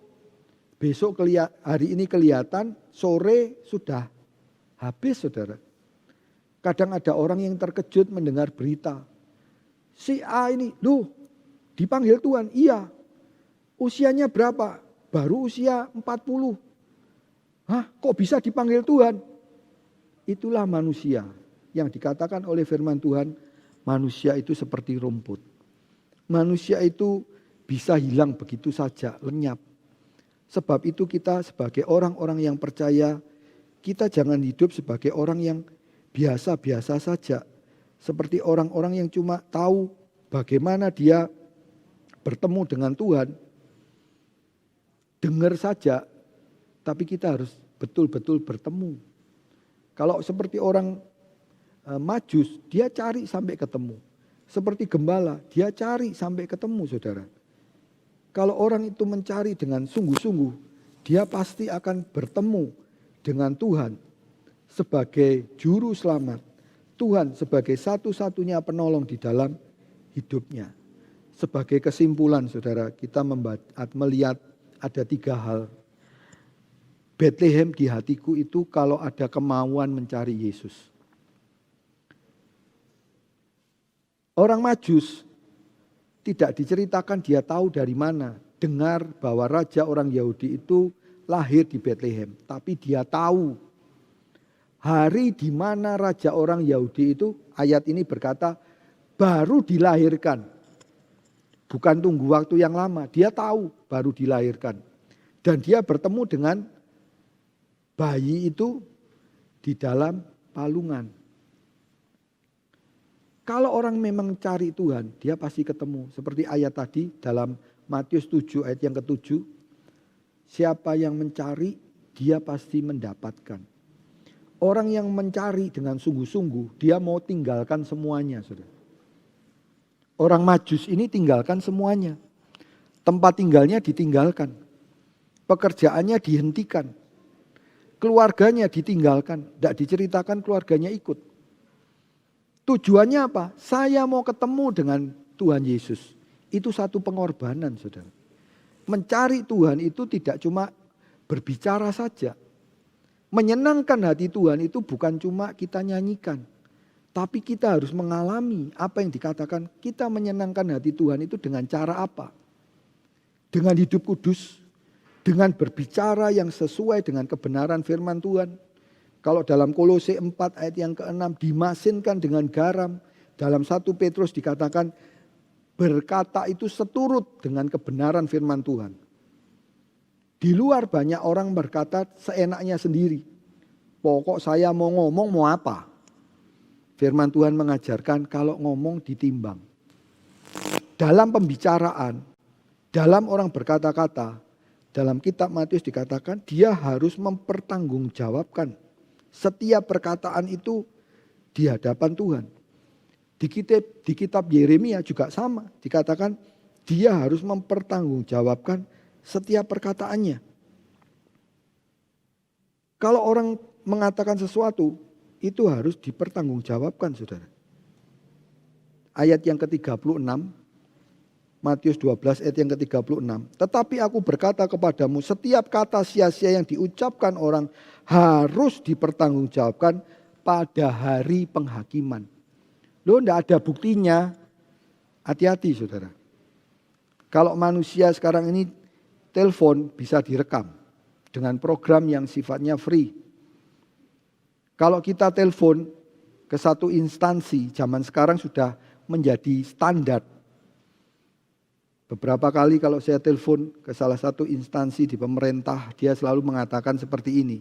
Besok hari ini kelihatan, sore sudah habis saudara. Kadang ada orang yang terkejut mendengar berita. Si A ini, loh dipanggil Tuhan, iya. Usianya berapa? Baru usia 40. Hah, kok bisa dipanggil Tuhan? Itulah manusia yang dikatakan oleh firman Tuhan, manusia itu seperti rumput. Manusia itu bisa hilang begitu saja, lenyap. Sebab itu kita sebagai orang-orang yang percaya, kita jangan hidup sebagai orang yang biasa-biasa saja. Seperti orang-orang yang cuma tahu bagaimana dia bertemu dengan Tuhan. Dengar saja, tapi kita harus betul-betul bertemu. Kalau seperti orang Majus, dia cari sampai ketemu. Seperti gembala, dia cari sampai ketemu saudara. Kalau orang itu mencari dengan sungguh-sungguh, dia pasti akan bertemu dengan Tuhan sebagai juru selamat. Tuhan sebagai satu-satunya penolong di dalam hidupnya. Sebagai kesimpulan saudara, kita melihat ada 3 hal. Bethlehem di hatiku itu kalau ada kemauan mencari Yesus. Orang Majus tidak diceritakan dia tahu dari mana. Dengar bahwa raja orang Yahudi itu lahir di Bethlehem. Tapi dia tahu hari di mana raja orang Yahudi itu, ayat ini berkata, baru dilahirkan. Bukan tunggu waktu yang lama. Dia tahu baru dilahirkan. Dan dia bertemu dengan bayi itu di dalam palungan. Kalau orang memang cari Tuhan, dia pasti ketemu. Seperti ayat tadi dalam Matius 7 ayat yang ke-7. Siapa yang mencari, dia pasti mendapatkan. Orang yang mencari dengan sungguh-sungguh, dia mau tinggalkan semuanya. Saudara. Orang Majus ini tinggalkan semuanya. Tempat tinggalnya ditinggalkan. Pekerjaannya dihentikan. Keluarganya ditinggalkan. Tidak diceritakan keluarganya ikut. Tujuannya apa? Saya mau ketemu dengan Tuhan Yesus. Itu satu pengorbanan saudara. Mencari Tuhan itu tidak cuma berbicara saja. Menyenangkan hati Tuhan itu bukan cuma kita nyanyikan. Tapi kita harus mengalami apa yang dikatakan kita menyenangkan hati Tuhan itu dengan cara apa? Dengan hidup kudus. Dengan berbicara yang sesuai dengan kebenaran firman Tuhan. Kalau dalam Kolose 4 ayat yang ke-6 dimasinkan dengan garam. Dalam 1 Petrus dikatakan berkata itu seturut dengan kebenaran firman Tuhan. Di luar banyak orang berkata seenaknya sendiri. Pokok saya mau ngomong mau apa? Firman Tuhan mengajarkan kalau ngomong ditimbang. Dalam pembicaraan, dalam orang berkata-kata, dalam kitab Matius dikatakan dia harus mempertanggungjawabkan setiap perkataan itu di hadapan Tuhan. Di kitab Yeremia juga sama. Dikatakan dia harus mempertanggungjawabkan setiap perkataannya. Kalau orang mengatakan sesuatu, itu harus dipertanggungjawabkan saudara. Ayat yang ke-36, Matius 12 ayat yang ke-36. Tetapi aku berkata kepadamu, setiap kata sia-sia yang diucapkan orang harus dipertanggungjawabkan pada hari penghakiman. Loh, enggak ada buktinya. Hati-hati saudara. Kalau manusia sekarang ini telepon bisa direkam dengan program yang sifatnya free. Kalau kita telepon ke satu instansi, zaman sekarang sudah menjadi standar. Beberapa kali kalau saya telepon ke salah satu instansi di pemerintah, dia selalu mengatakan seperti ini.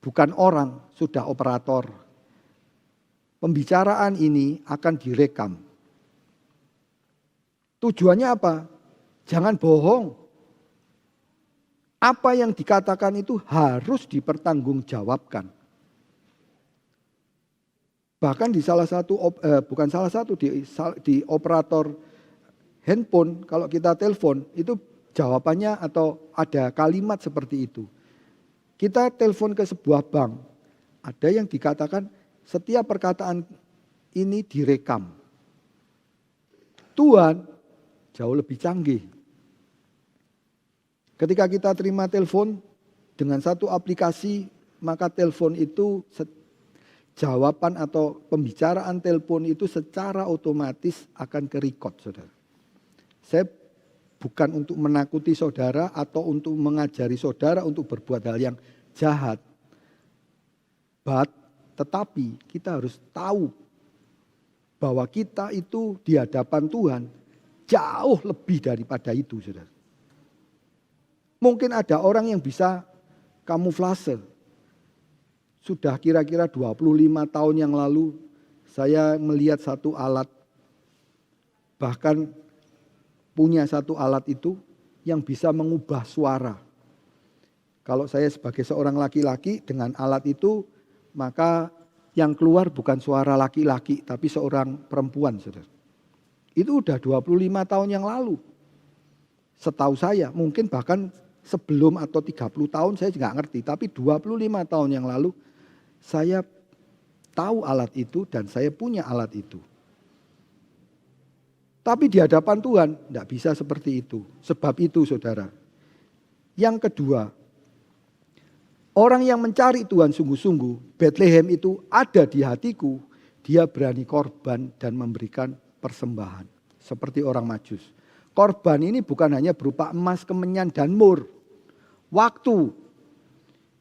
Bukan orang, sudah operator. Pembicaraan ini akan direkam. Tujuannya apa? Jangan bohong. Apa yang dikatakan itu harus dipertanggungjawabkan. Bahkan di di operator handphone, kalau kita telepon itu jawabannya atau ada kalimat seperti itu. Kita telepon ke sebuah bank, ada yang dikatakan setiap perkataan ini direkam. Tuhan jauh lebih canggih. Ketika kita terima telepon dengan satu aplikasi, maka telepon itu jawaban atau pembicaraan telepon itu secara otomatis akan ke-record, saudara. Saya bukan untuk menakuti saudara atau untuk mengajari saudara untuk berbuat hal yang jahat. Tetapi kita harus tahu bahwa kita itu di hadapan Tuhan jauh lebih daripada itu, saudara. Mungkin ada orang yang bisa kamuflase. Sudah kira-kira 25 tahun yang lalu saya melihat satu alat, bahkan punya satu alat itu yang bisa mengubah suara. Kalau saya sebagai seorang laki-laki dengan alat itu, maka yang keluar bukan suara laki-laki tapi seorang perempuan, saudara. Itu udah 25 tahun yang lalu. Setahu saya, mungkin bahkan sebelum atau 30 tahun saya juga nggak ngerti. Tapi 25 tahun yang lalu saya tahu alat itu dan saya punya alat itu. Tapi di hadapan Tuhan tidak bisa seperti itu. Sebab itu saudara. Yang kedua, orang yang mencari Tuhan sungguh-sungguh, Bethlehem itu ada di hatiku. Dia berani korban dan memberikan persembahan. Seperti orang Majus. Korban ini bukan hanya berupa emas, kemenyan, dan mur. Waktu.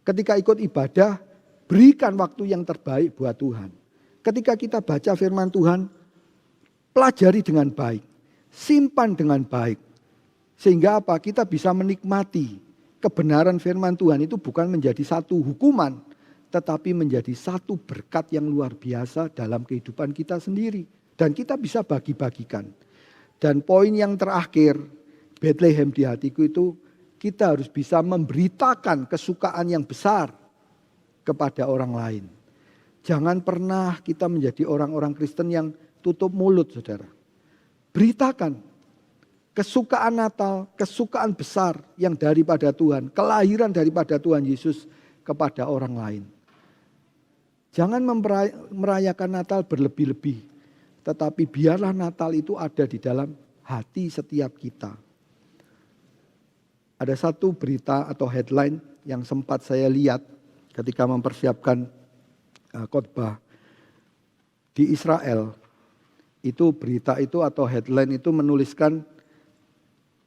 Ketika ikut ibadah, berikan waktu yang terbaik buat Tuhan. Ketika kita baca firman Tuhan, pelajari dengan baik. Simpan dengan baik. Sehingga apa? Kita bisa menikmati kebenaran firman Tuhan itu bukan menjadi satu hukuman. Tetapi menjadi satu berkat yang luar biasa dalam kehidupan kita sendiri. Dan kita bisa bagi-bagikan. Dan poin yang terakhir, Bethlehem di hatiku itu, kita harus bisa memberitakan kesukaan yang besar kepada orang lain. Jangan pernah kita menjadi orang-orang Kristen yang tutup mulut, saudara. Beritakan kesukaan Natal, kesukaan besar yang daripada Tuhan, kelahiran daripada Tuhan Yesus kepada orang lain. Jangan merayakan Natal berlebih-lebih, tetapi biarlah Natal itu ada di dalam hati setiap kita. Ada satu berita atau headline yang sempat saya lihat ketika mempersiapkan khotbah di Israel. Itu berita itu atau headline itu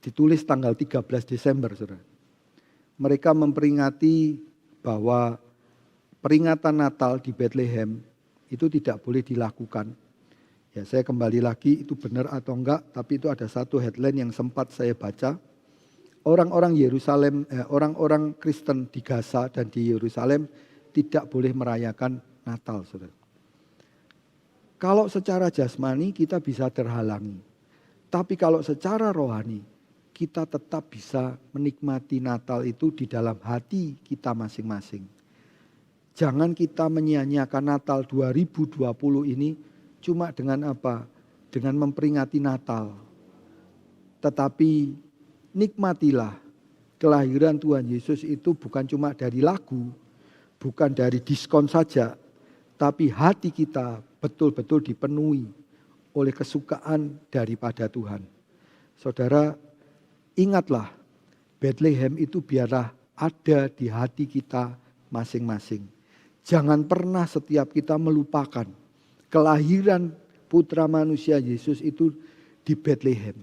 ditulis tanggal 13 Desember. Saudara. Mereka memperingati bahwa peringatan Natal di Bethlehem itu tidak boleh dilakukan. Ya, saya kembali lagi itu benar atau enggak, tapi itu ada satu headline yang sempat saya baca. Orang-orang orang-orang Kristen di Gaza dan di Yerusalem tidak boleh merayakan Natal, saudara. Kalau secara jasmani kita bisa terhalangi. Tapi kalau secara rohani kita tetap bisa menikmati Natal itu di dalam hati kita masing-masing. Jangan kita menyia-nyiakan Natal 2020 ini cuma dengan apa? Dengan memperingati Natal. Tetapi nikmatilah kelahiran Tuhan Yesus itu bukan cuma dari lagu, bukan dari diskon saja, tapi hati kita betul-betul dipenuhi oleh kesukaan daripada Tuhan. Saudara, ingatlah Bethlehem itu biarlah ada di hati kita masing-masing. Jangan pernah setiap kita melupakan kelahiran putra manusia Yesus itu di Bethlehem.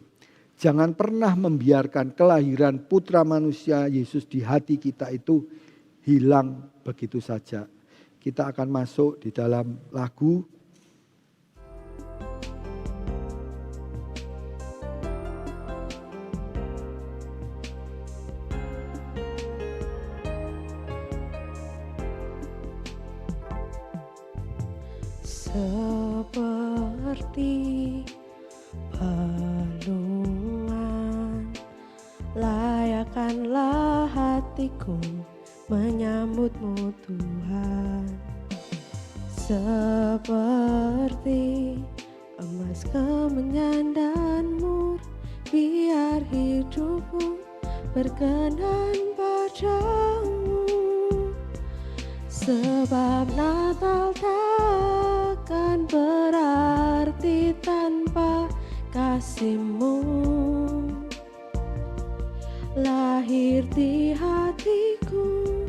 Jangan pernah membiarkan kelahiran putra manusia Yesus di hati kita itu hilang begitu saja. Kita akan masuk di dalam lagu. Seperti balungan, layakkanlah hatiku menyambutmu Tuhan. Seperti emas, kemenyan dan mur, biar hidupku berkenan padamu. Sebab Natal tak takkan berarti tanpa kasih-Mu. Lahir di hatiku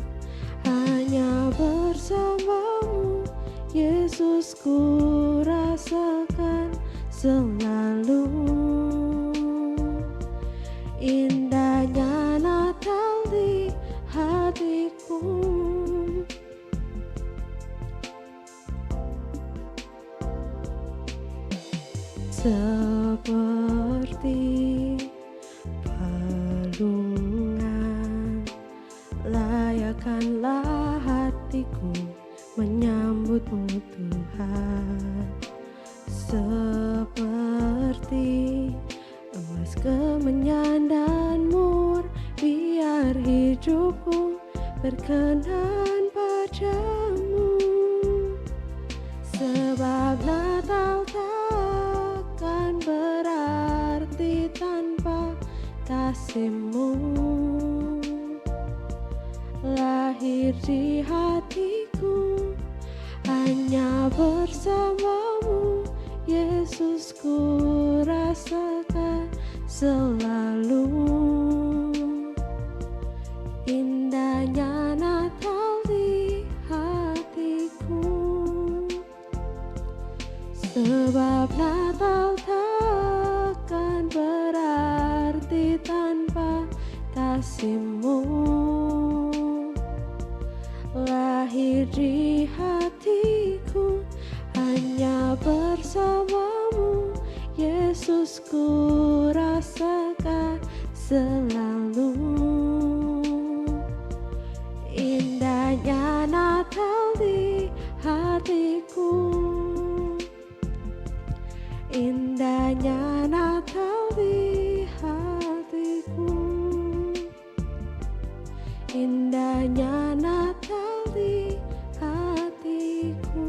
hanya bersama-Mu, Yesus, ku rasakan selalu. Indahnya Natal di hatiku. Seperti palungan, layakkanlah hatiku menyambut-Mu Tuhan. Seperti emas kemenyan dan mur, biar hidupku berkenan padamu. Sebab Natal takkan berarti tanpa kasih-Mu. Lahir di hatiku hanya bersama-Mu, Yesus, ku rasakan selalu. Indahnya Natal di hatiku. Sebab Natal takkan berarti tanpa kasih-Mu. Lahir di hatiku hanya bersama-Mu, Yesus, ku rasakan selalu. Indahnya Natal di hatiku. Indahnya Natal di hatiku. Indahnya Natal di hatiku.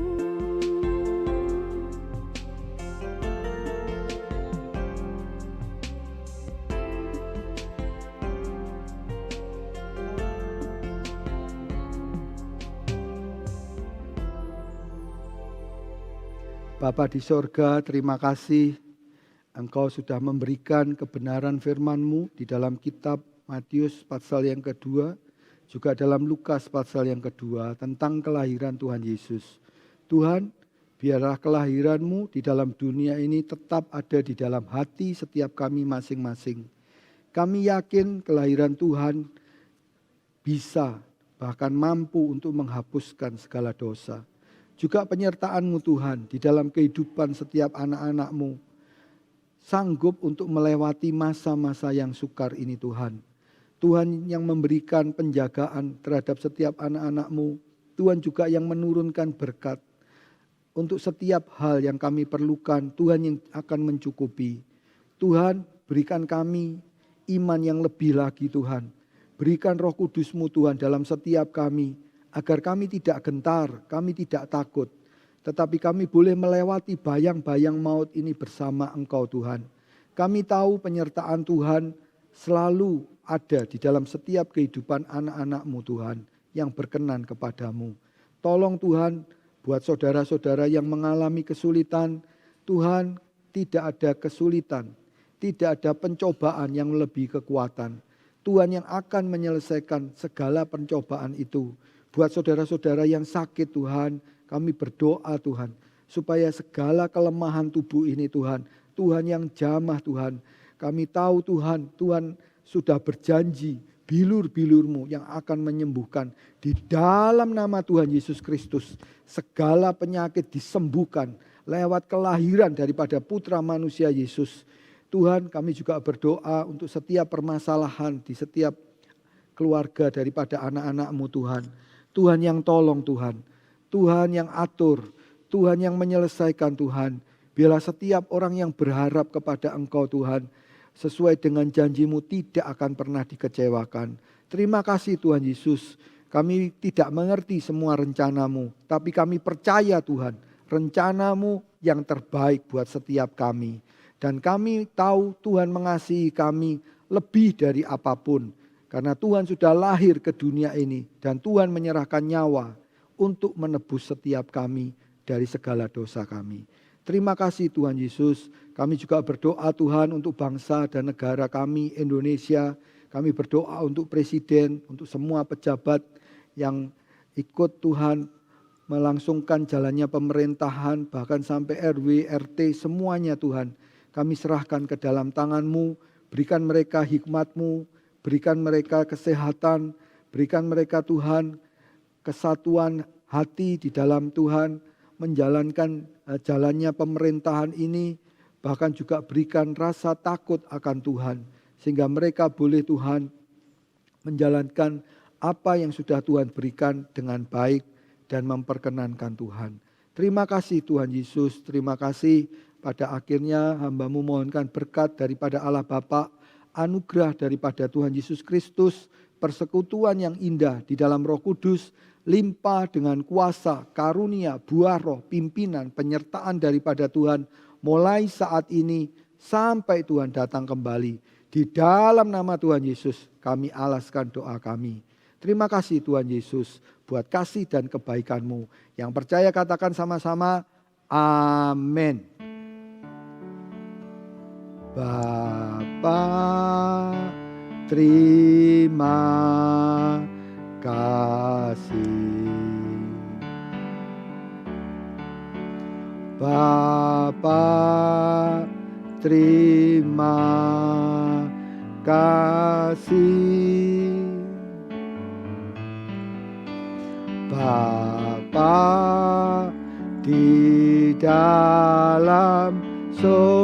Bapa di sorga, terima kasih Engkau sudah memberikan kebenaran firman-Mu di dalam kitab Matius pasal yang kedua, juga dalam Lukas pasal yang kedua tentang kelahiran Tuhan Yesus. Tuhan, biarlah kelahiran-Mu di dalam dunia ini tetap ada di dalam hati setiap kami masing-masing. Kami yakin kelahiran Tuhan bisa bahkan mampu untuk menghapuskan segala dosa. Juga penyertaan-Mu Tuhan di dalam kehidupan setiap anak-anak-Mu sanggup untuk melewati masa-masa yang sukar ini Tuhan. Tuhan yang memberikan penjagaan terhadap setiap anak-anak-Mu. Tuhan juga yang menurunkan berkat untuk setiap hal yang kami perlukan. Tuhan yang akan mencukupi. Tuhan, berikan kami iman yang lebih lagi Tuhan. Berikan Roh Kudus-Mu Tuhan dalam setiap kami, agar kami tidak gentar, kami tidak takut. Tetapi kami boleh melewati bayang-bayang maut ini bersama Engkau Tuhan. Kami tahu penyertaan Tuhan selalu ada di dalam setiap kehidupan anak-anak-Mu Tuhan yang berkenan kepadamu. Tolong Tuhan buat saudara-saudara yang mengalami kesulitan. Tuhan, tidak ada kesulitan, tidak ada pencobaan yang lebih kekuatan. Tuhan yang akan menyelesaikan segala pencobaan itu. Buat saudara-saudara yang sakit Tuhan, kami berdoa Tuhan, supaya segala kelemahan tubuh ini Tuhan, Tuhan yang jamah Tuhan. Kami tahu Tuhan, Tuhan sudah berjanji, bilur-bilur-Mu yang akan menyembuhkan. Di dalam nama Tuhan Yesus Kristus, segala penyakit disembuhkan lewat kelahiran daripada putra manusia Yesus. Tuhan, kami juga berdoa untuk setiap permasalahan di setiap keluarga daripada anak-anak-Mu Tuhan. Tuhan yang tolong Tuhan, Tuhan yang atur, Tuhan yang menyelesaikan Tuhan. Biarlah setiap orang yang berharap kepada Engkau Tuhan, sesuai dengan janji-Mu tidak akan pernah dikecewakan. Terima kasih Tuhan Yesus, kami tidak mengerti semua rencana-Mu, tapi kami percaya Tuhan, rencana-Mu yang terbaik buat setiap kami. Dan kami tahu Tuhan mengasihi kami lebih dari apapun. Karena Tuhan sudah lahir ke dunia ini dan Tuhan menyerahkan nyawa untuk menebus setiap kami. dari segala dosa kami. Terima kasih Tuhan Yesus. Kami juga berdoa Tuhan untuk bangsa dan negara kami Indonesia. Kami berdoa untuk presiden, untuk semua pejabat yang ikut Tuhan melangsungkan jalannya pemerintahan, bahkan sampai RW, RT, semuanya Tuhan. Kami serahkan ke dalam tangan-Mu, berikan mereka hikmat-Mu, berikan mereka kesehatan, berikan mereka Tuhan kesatuan hati di dalam Tuhan, menjalankan jalannya pemerintahan ini, bahkan juga berikan rasa takut akan Tuhan, sehingga mereka boleh Tuhan menjalankan apa yang sudah Tuhan berikan dengan baik dan memperkenankan Tuhan. Terima kasih Tuhan Yesus, terima kasih pada akhirnya hamba-Mu mohonkan berkat daripada Allah Bapa, anugerah daripada Tuhan Yesus Kristus, persekutuan yang indah di dalam Roh Kudus, limpah dengan kuasa, karunia, buah roh, pimpinan, penyertaan daripada Tuhan mulai saat ini sampai Tuhan datang kembali. Di dalam nama Tuhan Yesus kami alaskan doa kami. Terima kasih Tuhan Yesus buat kasih dan kebaikan-Mu. Yang percaya katakan sama-sama, amin. Bapa, terima kasih. Bapa, terima kasih. Bapa di dalam surga,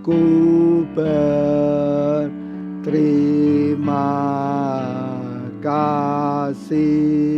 ku berterima kasih.